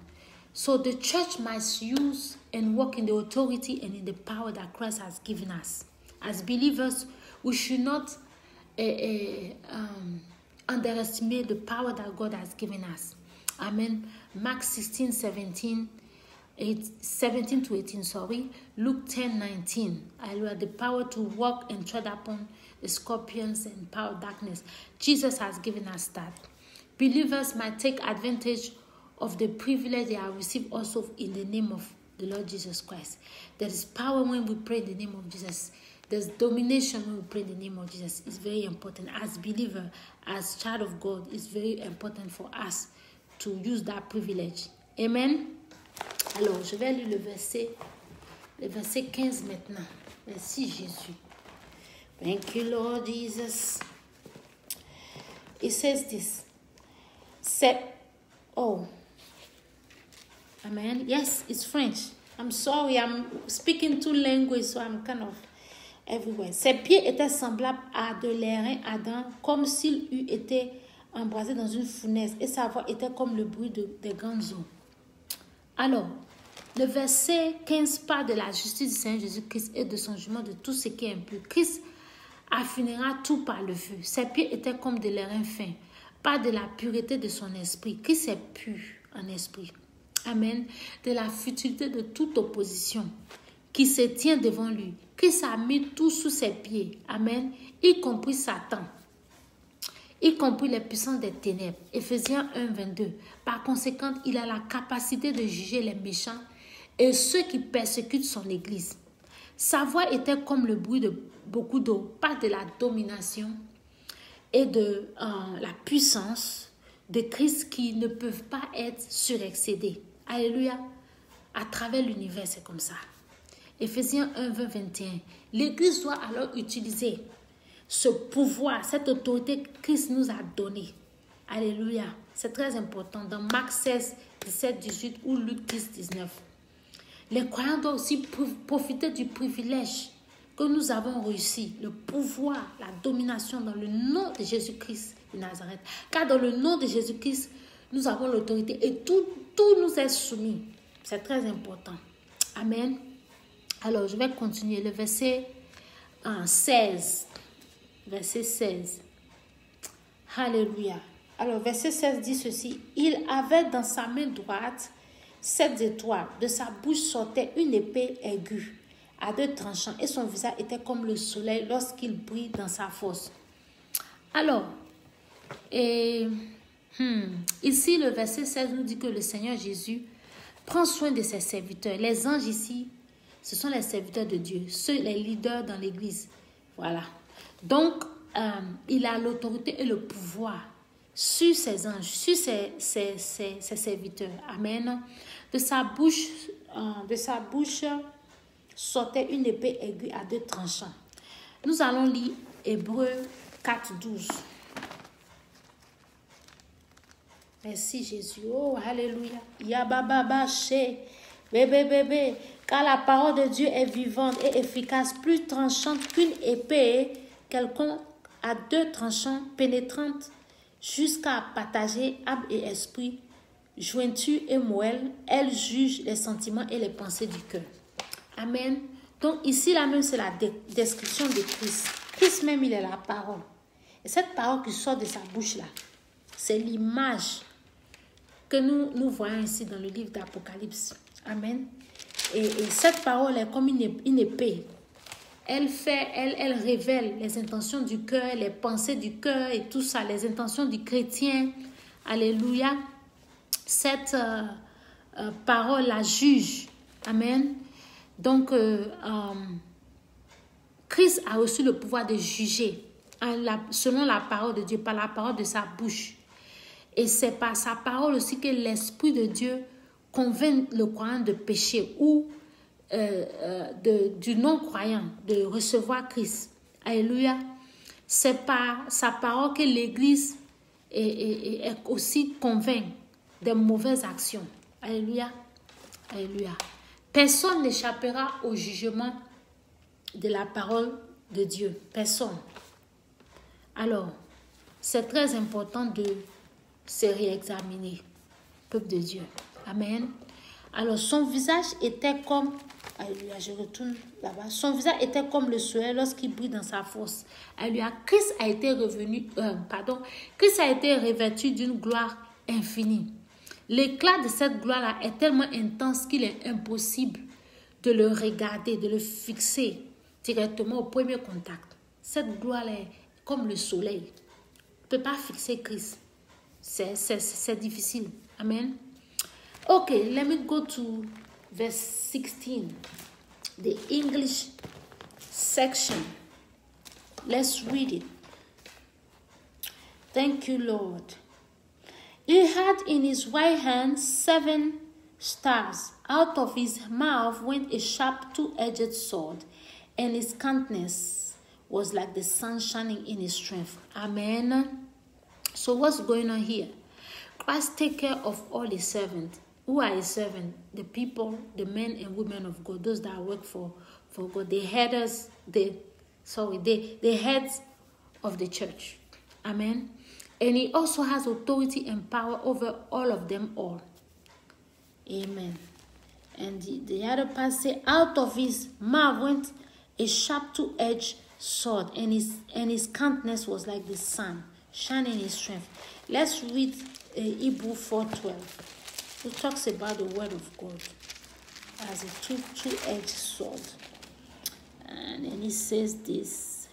So the church must use and walk in the authority and in the power that Christ has given us. As believers, we should not underestimate the power that God has given us. Amen. Mark 16:17 to 18, Luke 10:19. Hallelujah. The power to walk and tread upon the scorpions and power of darkness. Jesus has given us that. Believers might take advantage of the privilege they have received also in the name of the Lord Jesus Christ. There is power when we pray in the name of Jesus. There's domination when we pray in the name of Jesus. It's very important. As believer, as child of God, it's very important for us to use that privilege. Amen. Alors, je vais lire le verset 15 maintenant. Merci Jésus. Thank you, Lord Jesus. It says this. Amen. Yes, it's French. I'm sorry, I'm speaking two languages, so I'm kind of everywhere. Ses pieds étaient semblables à de l'airain ardent, comme s'il eût été embrasé dans une fournaise, et sa voix était comme le bruit des grandes eaux. Alors, le verset 15 parle de la justice du Seigneur Jésus-Christ et de son jugement de tout ce qui est impur. Christ affinera tout par le feu. Ses pieds étaient comme de l'airain fin, pas de la pureté de son esprit. Christ est pur en esprit. Amen. De la futilité de toute opposition qui se tient devant lui. Christ a mis tout sous ses pieds. Amen. Y compris Satan. Y compris les puissances des ténèbres. Éphésiens 1:22. Par conséquent, il a la capacité de juger les méchants et ceux qui persécutent son église. Sa voix était comme le bruit de beaucoup d'eau, pas de la domination et de la puissance de Christ qui ne peuvent pas être surexcédés. Alléluia. À travers l'univers, c'est comme ça. Éphésiens 1:21. L'Église doit alors utiliser ce pouvoir, cette autorité que Christ nous a donnée. Alléluia. C'est très important. Dans Marc 16, 17, 18 ou Luc 10, 19. Les croyants doivent aussi profiter du privilège que nous avons réussi, le pouvoir, la domination dans le nom de Jésus-Christ de Nazareth. Car dans le nom de Jésus-Christ, nous avons l'autorité et tout nous est soumis. C'est très important. Amen. Alors, je vais continuer. Le verset 16. Verset 16. Alléluia. Alors, verset 16 dit ceci. Il avait dans sa main droite 7 étoiles. De sa bouche sortait une épée aiguë à 2 tranchants et son visage était comme le soleil lorsqu'il brille dans sa force. Alors, ici, le verset 16 nous dit que le Seigneur Jésus prend soin de ses serviteurs. Les anges ici, ce sont les serviteurs de Dieu, les leaders dans l'église. Voilà. Donc, il a l'autorité et le pouvoir sur ses anges, sur ses serviteurs. Amen. De sa bouche sortait une épée aiguë à 2 tranchants. Nous allons lire Hébreux 4, 12. Merci Jésus. Oh, alléluia. Yabababa, bébé. Car la parole de Dieu est vivante et efficace, plus tranchante qu'une épée quelconque à 2 tranchants, pénétrante jusqu'à partager âme et esprit, jointure et moelle. Elle juge les sentiments et les pensées du cœur. Amen. Donc ici, là même, c'est la description de Christ. Christ même, il est la parole. Et cette parole qui sort de sa bouche là, c'est l'image que nous voyons ici dans le livre d'Apocalypse. Amen. Et cette parole est comme une épée. Elle révèle les intentions du cœur, les pensées du cœur et tout ça, les intentions du chrétien. Alléluia. Cette parole la juge. Amen. Donc, Christ a reçu le pouvoir de juger selon la parole de Dieu, par la parole de sa bouche. Et c'est par sa parole aussi que l'Esprit de Dieu convainc le croyant de péché ou du non-croyant de recevoir Christ. Alléluia. C'est par sa parole que l'Église est aussi convainc des mauvaises actions. Alléluia. Alléluia. Personne n'échappera au jugement de la parole de Dieu. Personne. Alors, c'est très important de se réexaminer, peuple de Dieu. Amen. Alors, son visage était comme... Alléluia, je retourne là-bas. Son visage était comme le soleil lorsqu'il brille dans sa force. Alléluia. Christ a été revêtu d'une gloire infinie. L'éclat de cette gloire-là est tellement intense qu'il est impossible de le regarder, de le fixer directement au premier contact. Cette gloire est comme le soleil. On ne peut pas fixer Christ. C'est difficile. Amen. Okay, let me go to verse 16. The English section. Let's read it. Thank you, Lord. He had in his right hand 7 stars. Out of his mouth went a sharp 2-edged sword, and his countenance was like the sun shining in his strength. Amen. So what's going on here? Christ take care of all his servants. Who are his servants? The people, the men and women of God, those that work for God, the heads of the church. Amen. And he also has authority and power over all of them all. Amen. And the other part says, out of his mouth went a sharp 2-edged sword, and his countenance was like the sun, shining in his strength. Let's read Hebrews 4:12. It talks about the word of God as a two-edged sword. And then it says this.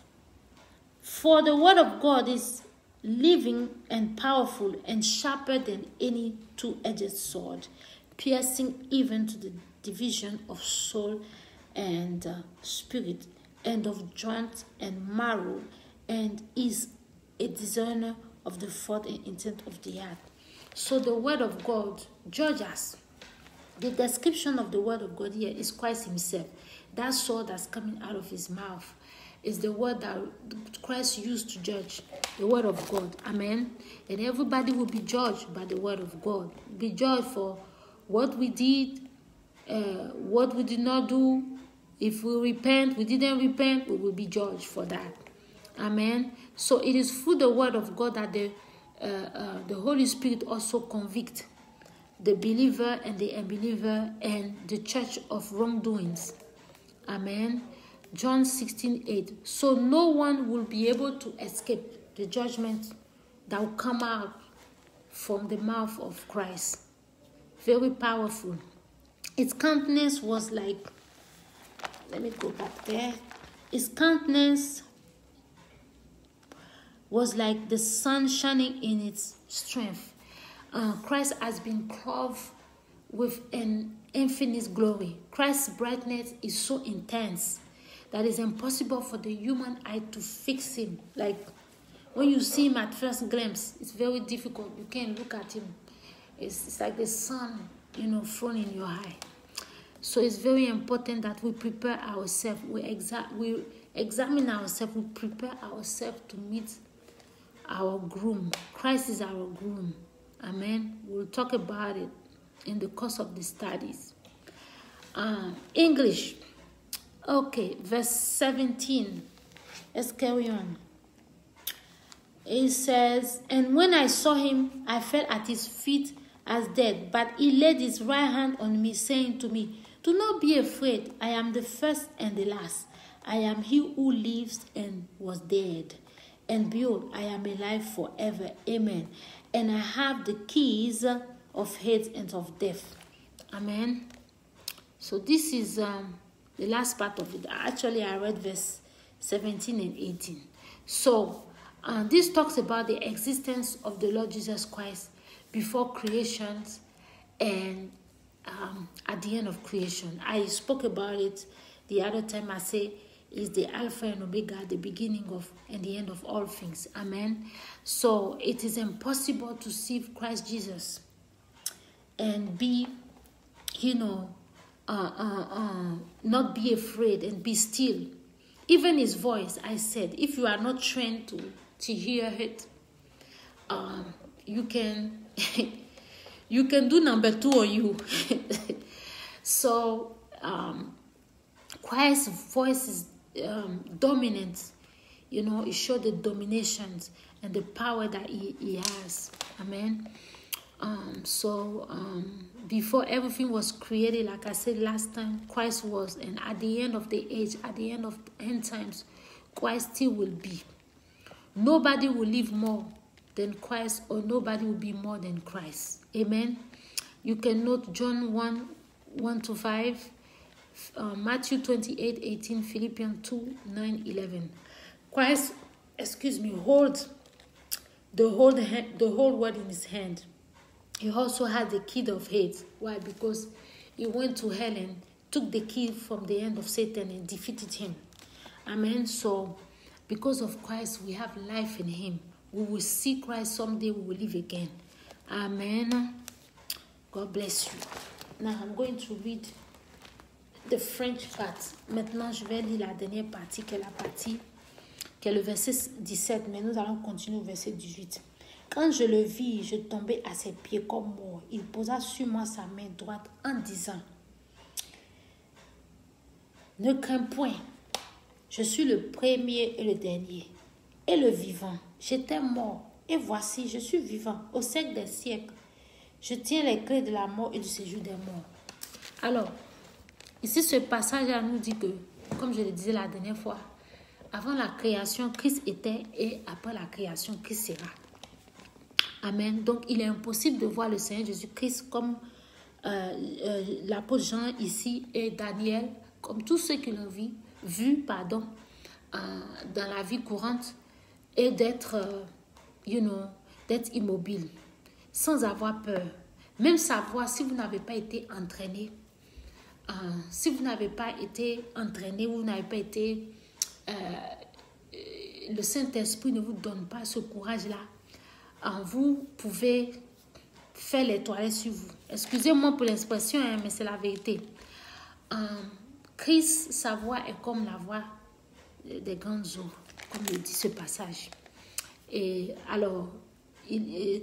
For the word of God is living and powerful and sharper than any 2-edged sword, piercing even to the division of soul and spirit, and of joint and marrow, and is a discerner of the thought and intent of the heart. So the word of God judges us. The description of the word of God here is Christ himself. That sword that's coming out of his mouth is the word that Christ used to judge The word of God. Amen. And everybody will be judged by the word of God. Be judged for what we did, what we did not do. If we repent, we didn't repent, we will be judged for that. Amen. So it is through the word of God that the Holy Spirit also convicts the believer and the unbeliever and the church of wrongdoings. Amen. John 16:8. So no one will be able to escape the judgment that will come out from the mouth of Christ. Very powerful. Its countenance was like, let me go back there. His countenance was like the sun shining in its strength. Christ has been clothed with an infinite glory. Christ's brightness is so intense that it's impossible for the human eye to fix him. Like when you see him at first glance, it's very difficult. You can't look at him. It's like the sun, thrown in your eye. So it's very important that we prepare ourselves. We examine ourselves. We prepare ourselves to meet our groom. Christ is our groom. Amen. We'll talk about it in the course of the studies. English. Okay, verse 17. Let's carry on. It says, and when I saw him, I fell at his feet as dead. But he laid his right hand on me, saying to me, do not be afraid. I am the first and the last. I am he who lives and was dead. And behold, I am alive forever. Amen. And I have the keys of hate and of death. Amen. So this is the last part of it. Actually, I read verse 17 and 18. So this talks about the existence of the Lord Jesus Christ before creation and at the end of creation. I spoke about it the other time. I say is the Alpha and Omega, the beginning of and the end of all things. Amen. So it is impossible to see Christ Jesus and be, not be afraid and be still. Even his voice, I said, if you are not trained to hear it, you can you can do number 2 on you. So Christ's voice is dominant. It shows the dominations and the power that he has. Amen. Before everything was created, like I said last time, Christ was, and at the end of the age, at the end of end times, Christ still will be. Nobody will live more than Christ, or nobody will be more than Christ. Amen. You can note John 1:1-5, Matthew 28:18, Philippians 2:9-11. Christ, hold the whole world in his hand. He also had the key of hate. Why? Because he went to hell and took the key from the hand of Satan and defeated him. Amen. So because of Christ, we have life in him. We will see Christ someday. We will live again. Amen. God bless you. Now I'm going to read the French part. Maintenant, je vais lire la dernière partie, qui est le verset 17. Mais nous allons continuer au verset 18. Quand je le vis, je tombais à ses pieds comme mort. Il posa sur moi sa main droite en disant, ne crains point, je suis le premier et le dernier, et le vivant. J'étais mort, et voici, je suis vivant au siècle des siècles. Je tiens les clés de la mort et du séjour des morts. Alors, ici, ce passage-là nous dit que, comme je le disais la dernière fois, avant la création, Christ était, et après la création, Christ sera. Amen. Donc, il est impossible de voir le Seigneur Jésus-Christ comme l'apôtre Jean ici et Daniel, comme tous ceux qui l'ont vu dans la vie courante, et d'être immobile, sans avoir peur. Même savoir si vous n'avez pas été entraîné, vous n'avez pas été, le Saint-Esprit ne vous donne pas ce courage-là, vous pouvez faire les toilettes sur vous. Excusez-moi pour l'expression, mais c'est la vérité. Christ, sa voix est comme la voix des grandes eaux, comme le dit ce passage. Et alors,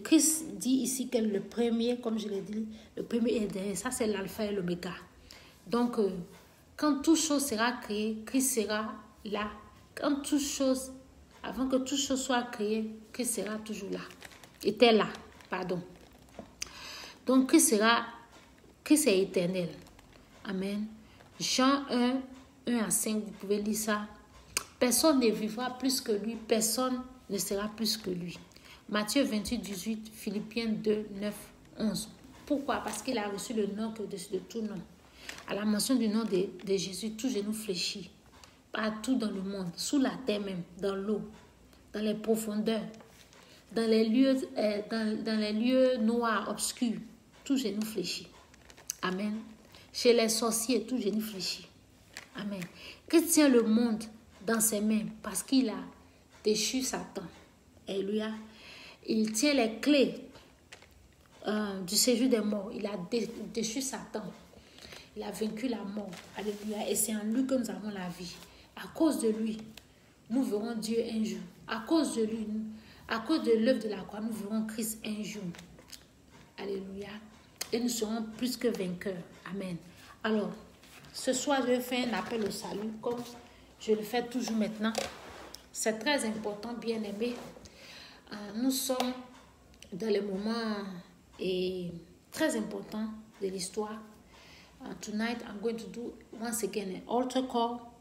Christ dit ici que le premier, comme je l'ai dit, le premier est dernier. Ça, c'est l'alpha et l'oméga. Donc, quand toute chose sera créée, Christ sera là. Quand toute chose, avant que toute chose soit créée, Christ sera toujours là. Était là, pardon. Donc, Christ est éternel. Amen. Jean 1, 1 à 5, vous pouvez lire ça. Personne ne vivra plus que lui, personne ne sera plus que lui. Matthieu 28, 18, Philippiens 2, 9, 11. Pourquoi? Parce qu'il a reçu le nom qui est au-dessus de tout nom. À la mention du nom de Jésus, tout genou fléchit. Partout dans le monde, sous la terre même, dans l'eau, dans les profondeurs, dans les lieux noirs, obscurs, tout genou fléchit. Amen. Chez les sorciers, tout genou fléchit. Amen. Christ tient le monde dans ses mains parce qu'il a déchu Satan. Alléluia. Il tient les clés du séjour des morts. Il a déchu Satan. Il a vaincu la mort. Alléluia. Et c'est en lui que nous avons la vie. À cause de lui, nous verrons Dieu un jour. À cause de lui, à cause de l'œuvre de la croix, nous verrons Christ un jour. Alléluia. Et nous serons plus que vainqueurs. Amen. Alors, ce soir, je vais faire un appel au salut, comme je le fais toujours maintenant. C'est très important, bien aimé. Nous sommes dans les moments très importants de l'histoire. Tonight, I'm going to do once again an altar call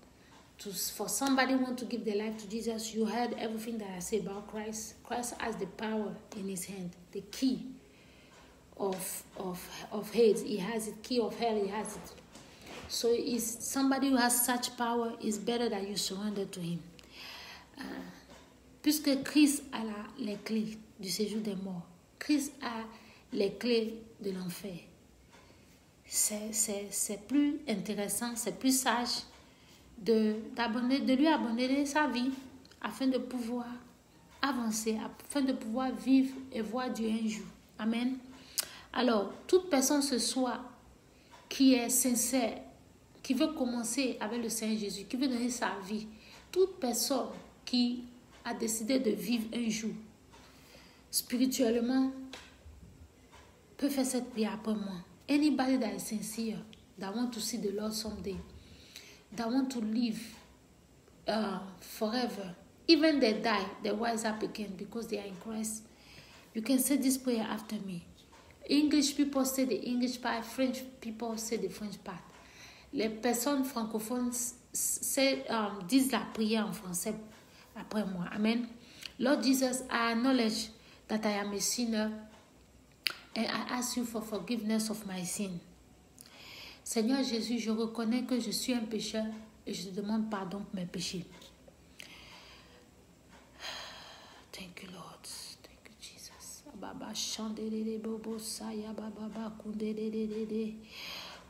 for somebody who wants to give their life to Jesus. You heard everything that I say about Christ. Christ has the power in his hand, the key of Hades. He has it, key of hell, he has it. So is somebody who has such power, is better that you surrender to him. Puisque Christ a les clés du séjour des morts, Christ a les clés de l'enfer. C'est plus intéressant, c'est plus sage de lui abandonner sa vie afin de pouvoir avancer, afin de pouvoir vivre et voir Dieu un jour. Amen. Alors, toute personne ce soir qui est sincère, qui veut commencer avec le Seigneur Jésus, qui veut donner sa vie, toute personne qui a décidé de vivre un jour spirituellement peut faire cette prière après moi. Anybody that is sincere, that want to see the Lord someday, that want to live forever, even they die, they rise up again because they are in Christ, you can say this prayer after me. English people say the English part, French people say the French part. Les personnes francophones disent la prière en français après moi. Amen. Lord Jesus, I acknowledge that I am a sinner and I ask you for forgiveness of my sin. Seigneur Jésus, je reconnais que je suis un pécheur et je te demande pardon pour mes péchés. Thank you, Lord. Thank you, Jesus. Baba chandele bobo saya baba kunde.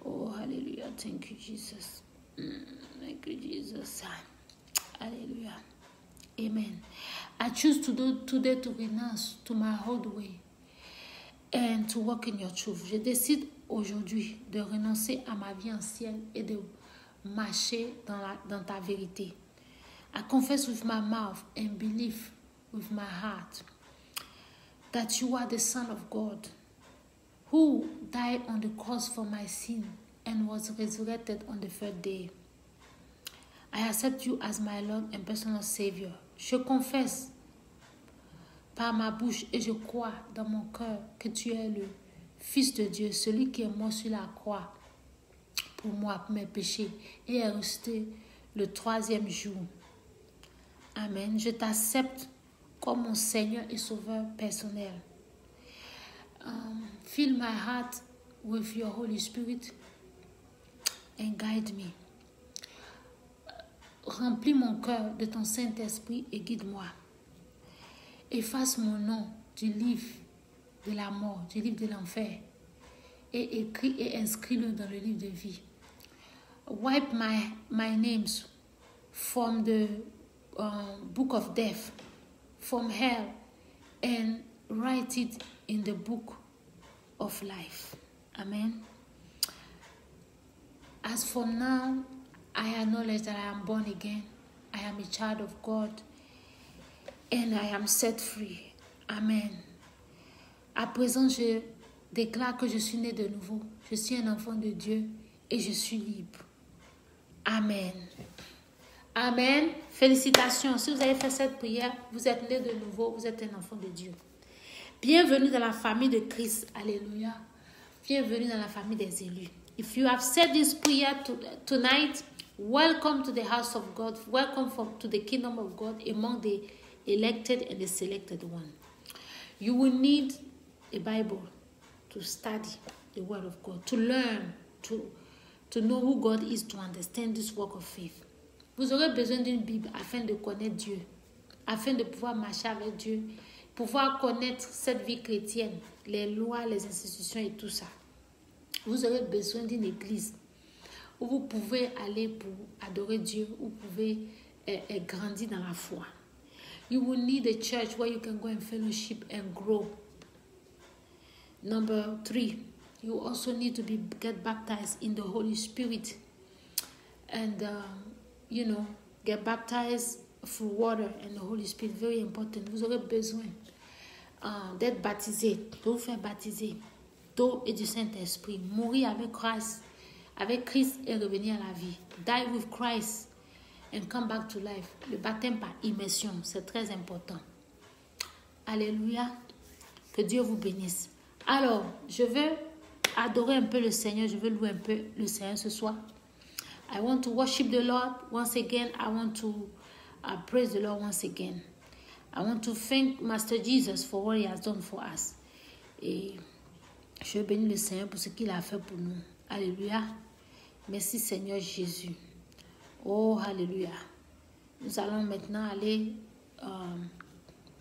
Oh, hallelujah. Thank you, Jesus. Thank you, Jesus. Hallelujah. Amen. I choose today to renounce to my old way and to walk in your truth. Je décide aujourd'hui de renoncer à ma vie ancienne et de marcher dans ta vérité. I confess with my mouth and believe with my heart that you are the Son of God who died on the cross for my sin and was resurrected on the third day. I accept you as my Lord and personal Savior. Je confesse par ma bouche et je crois dans mon cœur que tu es le Fils de Dieu, celui qui est mort sur la croix pour moi, pour mes péchés, et est ressuscité le troisième jour. Amen. Je t'accepte comme mon Seigneur et Sauveur personnel. Fill my heart with your Holy Spirit and guide me. Remplis mon cœur de ton Saint-Esprit et guide-moi. Efface mon nom du livre de la mort, du livre de l'enfer, et écris et inscris-le dans le livre de vie. Wipe my names from the book of death, from hell, and write it in the book of life. Amen. As for now, I acknowledge that I am born again. I am a child of God. and I am set free. Amen. À présent, je déclare que je suis né de nouveau. Je suis un enfant de Dieu et je suis libre. Amen. Amen. Félicitations. Si vous avez fait cette prière, vous êtes né de nouveau, vous êtes un enfant de Dieu. Bienvenue dans la famille de Christ. Alléluia. Bienvenue dans la famille des élus. If you have said this prayer tonight, welcome to the house of God. Welcome to the kingdom of God among the elected and the selected one. You will need a Bible to study the word of God, to learn, to know who God is, to understand this work of faith. Vous aurez besoin d'une Bible afin de connaître Dieu, afin de pouvoir marcher avec Dieu, pouvoir connaître cette vie chrétienne, les lois, les institutions et tout ça. Vous aurez besoin d'une église où vous pouvez aller pour adorer Dieu, où vous pouvez grandir dans la foi. You will need a church where you can go and fellowship and grow. Number 3, you also need to get baptized in the Holy Spirit. And, get baptized through water and the Holy Spirit. Very important. Vous aurez besoin d'être baptisé, de vous faire baptiser d'eau et du Saint-Esprit. Mourir avec Christ et revenir à la vie. Die with Christ and come back to life. Le baptême par immersion, c'est très important. Alléluia. Que Dieu vous bénisse. Alors, je veux adorer un peu le Seigneur. Je veux louer un peu le Seigneur ce soir. I want to worship the Lord once again. I want to praise the Lord once again. I want to thank Master Jesus for what He has done for us. Et je bénis le Seigneur pour ce qu'il a fait pour nous. Alléluia. Merci Seigneur Jésus. Oh, alléluia. Nous allons maintenant aller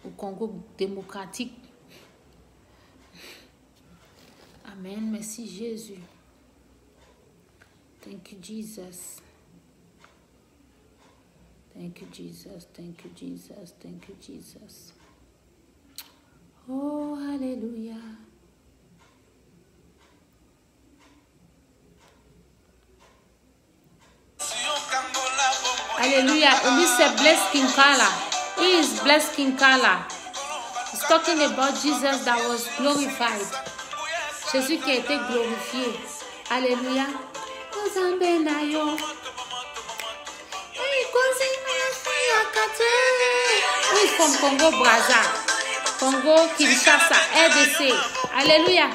au Congo démocratique. Amen. Merci Jésus. Thank you, Jesus. Thank you, Jesus. Thank you, Jesus. Thank you, Jesus. Oh, hallelujah. Hallelujah. And this is blessed King Kala. He is blessed King Kala. He's talking about Jesus that was glorified. Jésus qui a été glorifié. Alléluia. Oui, from Congo Brazza, Congo Kinshasa, RDC. Alléluia.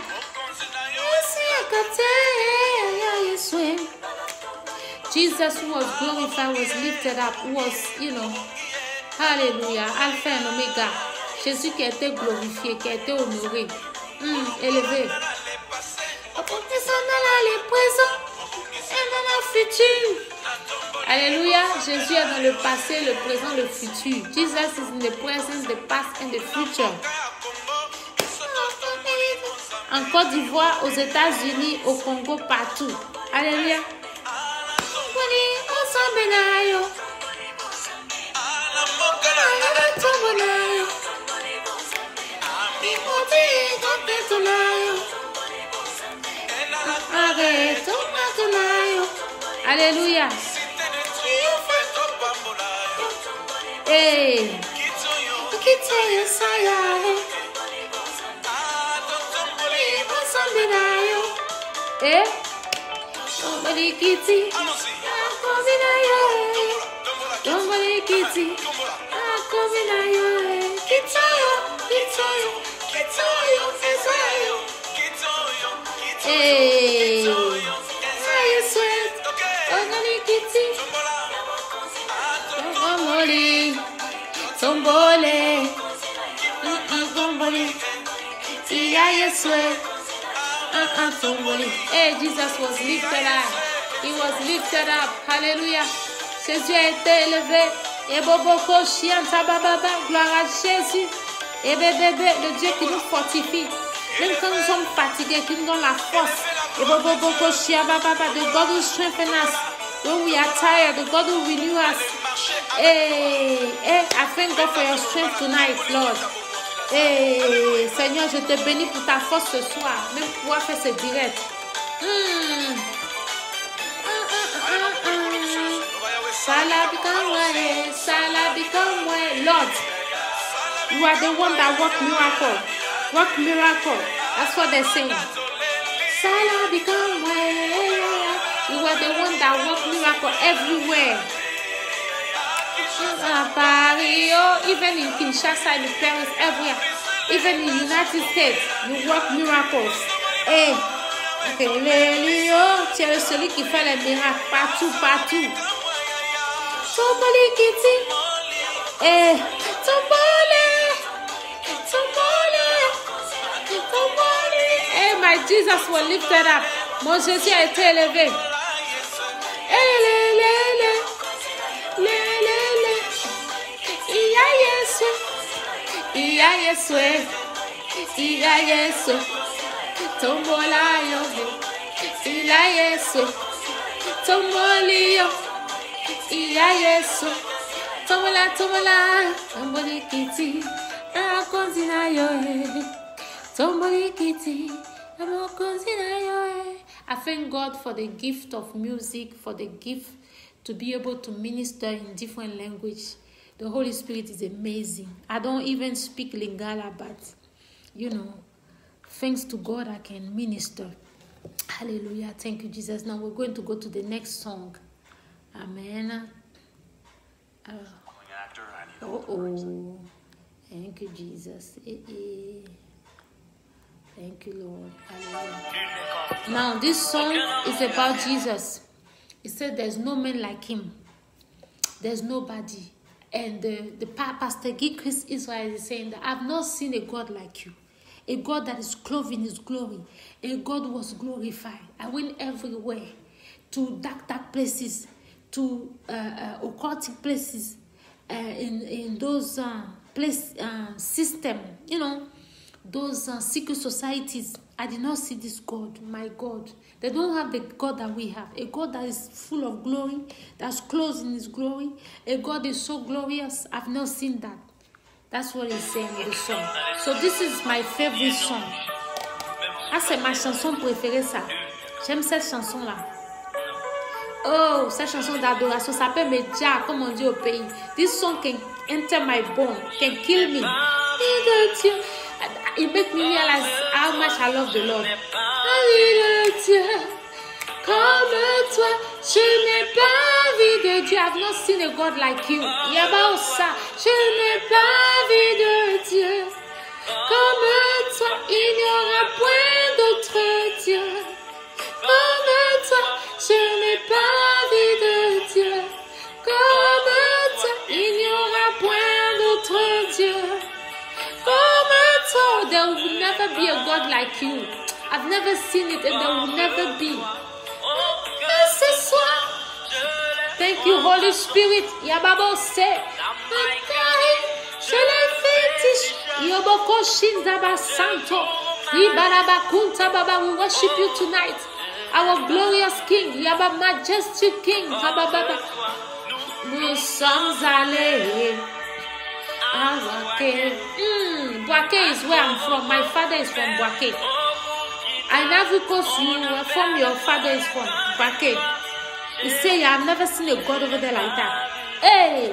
Jesus who was glorified, was lifted up, was, hallelujah, Alpha and Omega. Jésus qui a été glorifié, qui a été honoré, élevé. Alléluia, Jésus est dans le passé, le présent, le futur. Jesus is in the present, the past and the future. En Côte d'Ivoire, aux États-Unis, au Congo, partout. Alléluia. Alléluia. Hey. Eh? Somebody kitty. Somebody kitty. Hey. Tombole, tombole, tombole. Hey, Jesus was lifted up. He was lifted up. Hallelujah. Jésus a été élevé. Et boboko chianta bababa. Gloire à Jésus. Et bébé, le Dieu qui nous fortifie. Même quand nous sommes fatigués, qui nous donne la force. Et boboko chianta bababa. The God who strengthens us. When we are tired, the God will renew us. Hey, I thank God for your strength tonight, Lord. Hey, Seigneur, je te bénis pour ta force ce soir, même pour pouvoir faire ce direct. Lord, You are the one that work miracle. Work miracle. That's what they're saying. Salah become way. You are the one that work miracle everywhere. Even in Kinshasa, in Paris, everywhere. Even in the United States, you work miracles. Hey. Tu es celui qui fait les miracles partout, partout. Tomboli kiti. Eh, tomboli. Eh, my Jesus was lifted up. Mon Jésus a été élevé. Eh, Iya Yesu. Tombola yo, Iya Yesu. Tomboli yo, Iya Yesu. Tombola, tomboli kiti. Akonzina yo, tomboli kiti. Akonzina yo. I thank God for the gift of music, for the gift to be able to minister in different language. The Holy Spirit is amazing. I don't even speak Lingala, but thanks to God, I can minister. Hallelujah. Thank you, Jesus. Now we're going to go to the next song. Amen. Thank you, Jesus. Thank you, Lord. Hallelujah. Now, this song is about Jesus. It said there's no man like him. There's nobody. And the Pastor Guy Chris Israel is saying that I've not seen a God like you. A God that is clothed in his glory. A God who was glorified. I went everywhere. To dark places. To occultic places. In those system. Those secret societies. I did not see this God. My God. They don't have the God that we have. A God that is full of glory. That's clothed in his glory. A God is so glorious. I've not seen that. That's what he's saying in the song. So this is my favorite song. Ah, c'est ma chanson préférée, ça. J'aime cette chanson-là. Oh, cette chanson d'adoration, ça peut me dire, comme on dit au pays. This song can enter my bone, can kill me. It makes me realize how much I love the Lord. Comme toi, je n'ai pas vu de Dieu. I've not seen a God like you. Yabaosa, je n'ai pas vu de Dieu. Comme toi, il n'y aura point d'autre Dieu. Comme toi, je n'ai pas vu de Dieu. Comme toi, il n'y aura point d'autre Dieu. Comme toi, there will never be a God like you. I've never seen it and there will never be. Ce soir, thank you, Holy Spirit. Yababo say, je l'ai fétiche. Yoboko Shinzaba Santo. We worship you tonight. Our glorious King, Yaba majestic King. Nous sommes allés à Boaké. Boaké is where I'm from. My father is from Boaké. I never cause you from your father is from Boaké. You say I've never seen a God over there like that. Hey!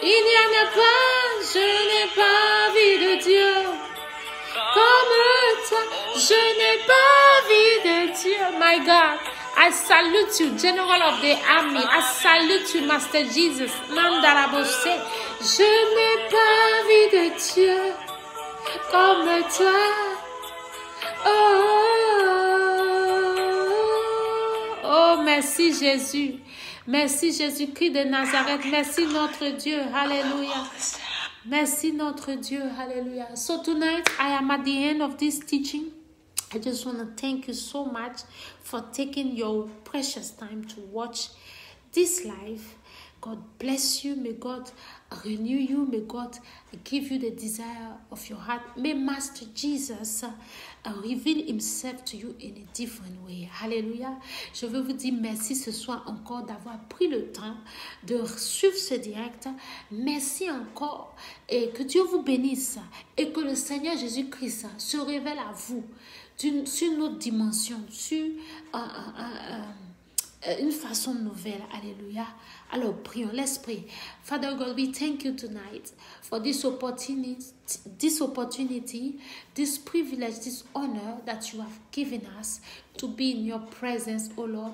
Il n'y en a pas, je n'ai pas vu de Dieu. Comme toi, je n'ai pas vu de Dieu. My God, I salute you, General of the Army. I salute you, Master Jesus. Mandarabose. Je n'ai pas vu de Dieu comme toi. Oh, merci Jésus. Merci Jésus-Christ de Nazareth. Merci notre Dieu. Hallelujah. Merci notre Dieu. Hallelujah. So tonight I am at the end of this teaching. I just want to thank you so much for taking your precious time to watch this live. God bless you. May God renew you. May God give you the desire of your heart. May Master Jesus reveal himself to you in a different way. Hallelujah. Je veux vous dire merci ce soir encore d'avoir pris le temps de suivre ce direct. Merci encore et que Dieu vous bénisse et que le Seigneur Jésus-Christ se révèle à vous sur une autre dimension, sur une façon nouvelle. Alléluia. Alors prions, let's pray. Father God, we thank you tonight for this opportunity, this privilege, this honor that you have given us to be in your presence, oh Lord.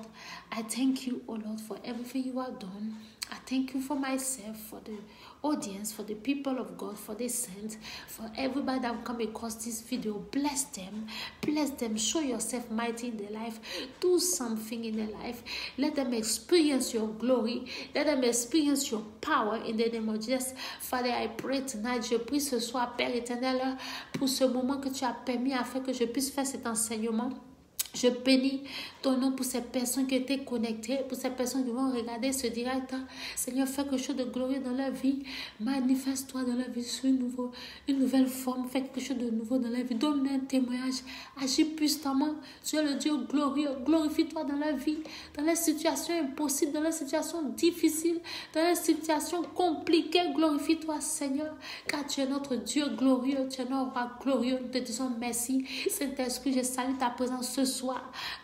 I thank you, oh Lord, for everything you have done. I thank you for myself, for the audience, for the people of God, for the saints, for everybody that will come across this video. Bless them, show yourself mighty in their life, do something in their life. Let them experience your glory, let them experience your power in the name of Jesus. Father, I pray tonight, je prie ce soir, Père éternel, pour ce moment que tu as permis afin que je puisse faire cet enseignement. Je bénis ton nom pour ces personnes qui étaient connectées, pour ces personnes qui vont regarder ce direct. Seigneur, fais quelque chose de glorieux dans leur vie. Manifeste-toi dans leur vie sur une nouvelle forme. Fais quelque chose de nouveau dans leur vie. Donne un témoignage. Agis puissamment. Tu es le Dieu glorieux. Glorifie-toi dans leur vie, dans les situations impossibles, dans les situations difficiles, dans les situations compliquées. Glorifie-toi, Seigneur, car tu es notre Dieu glorieux. Tu es notre roi glorieux. Nous te disons merci. Saint-Esprit, je salue ta présence ce soir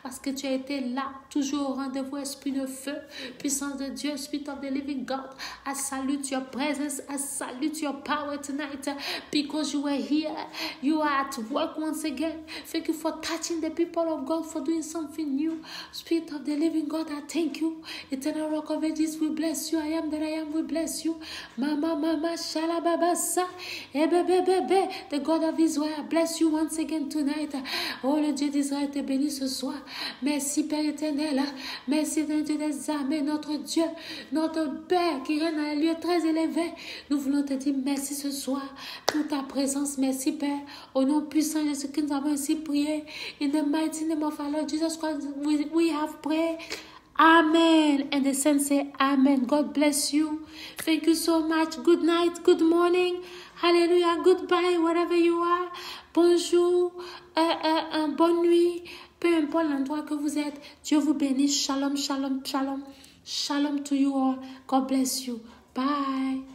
parce que tu as été là, toujours au rendez-vous, Esprit de feu, puissance de Dieu, Spirit of the living God. I salute your presence, I salute your power tonight because you are here, you are at work once again. Thank you for touching the people of God, for doing something new. Spirit of the living God, I thank you. Eternal Rock of Ages, we bless you. I am that I am, we bless you. Mama, shalababasa, ebebebebe, the God of Israel, bless you once again tonight. Oh, le Dieu d'Israël te bénit ce soir. Merci Père éternel. Merci Dieu des armées, notre Dieu, notre Père qui règne dans un lieu très élevé. Nous voulons te dire merci ce soir pour ta présence. Merci Père. Au nom puissant de Jésus que nous avons ici prié. In the mighty name of our Lord Jesus Christ, we have prayed. Amen. And the saints say amen. God bless you. Thank you so much. Good night. Good morning. Hallelujah. Goodbye, wherever you are. Bonjour. Bonne nuit. Peu importe l'endroit que vous êtes. Dieu vous bénisse. Shalom, shalom, shalom. Shalom to you all. God bless you. Bye.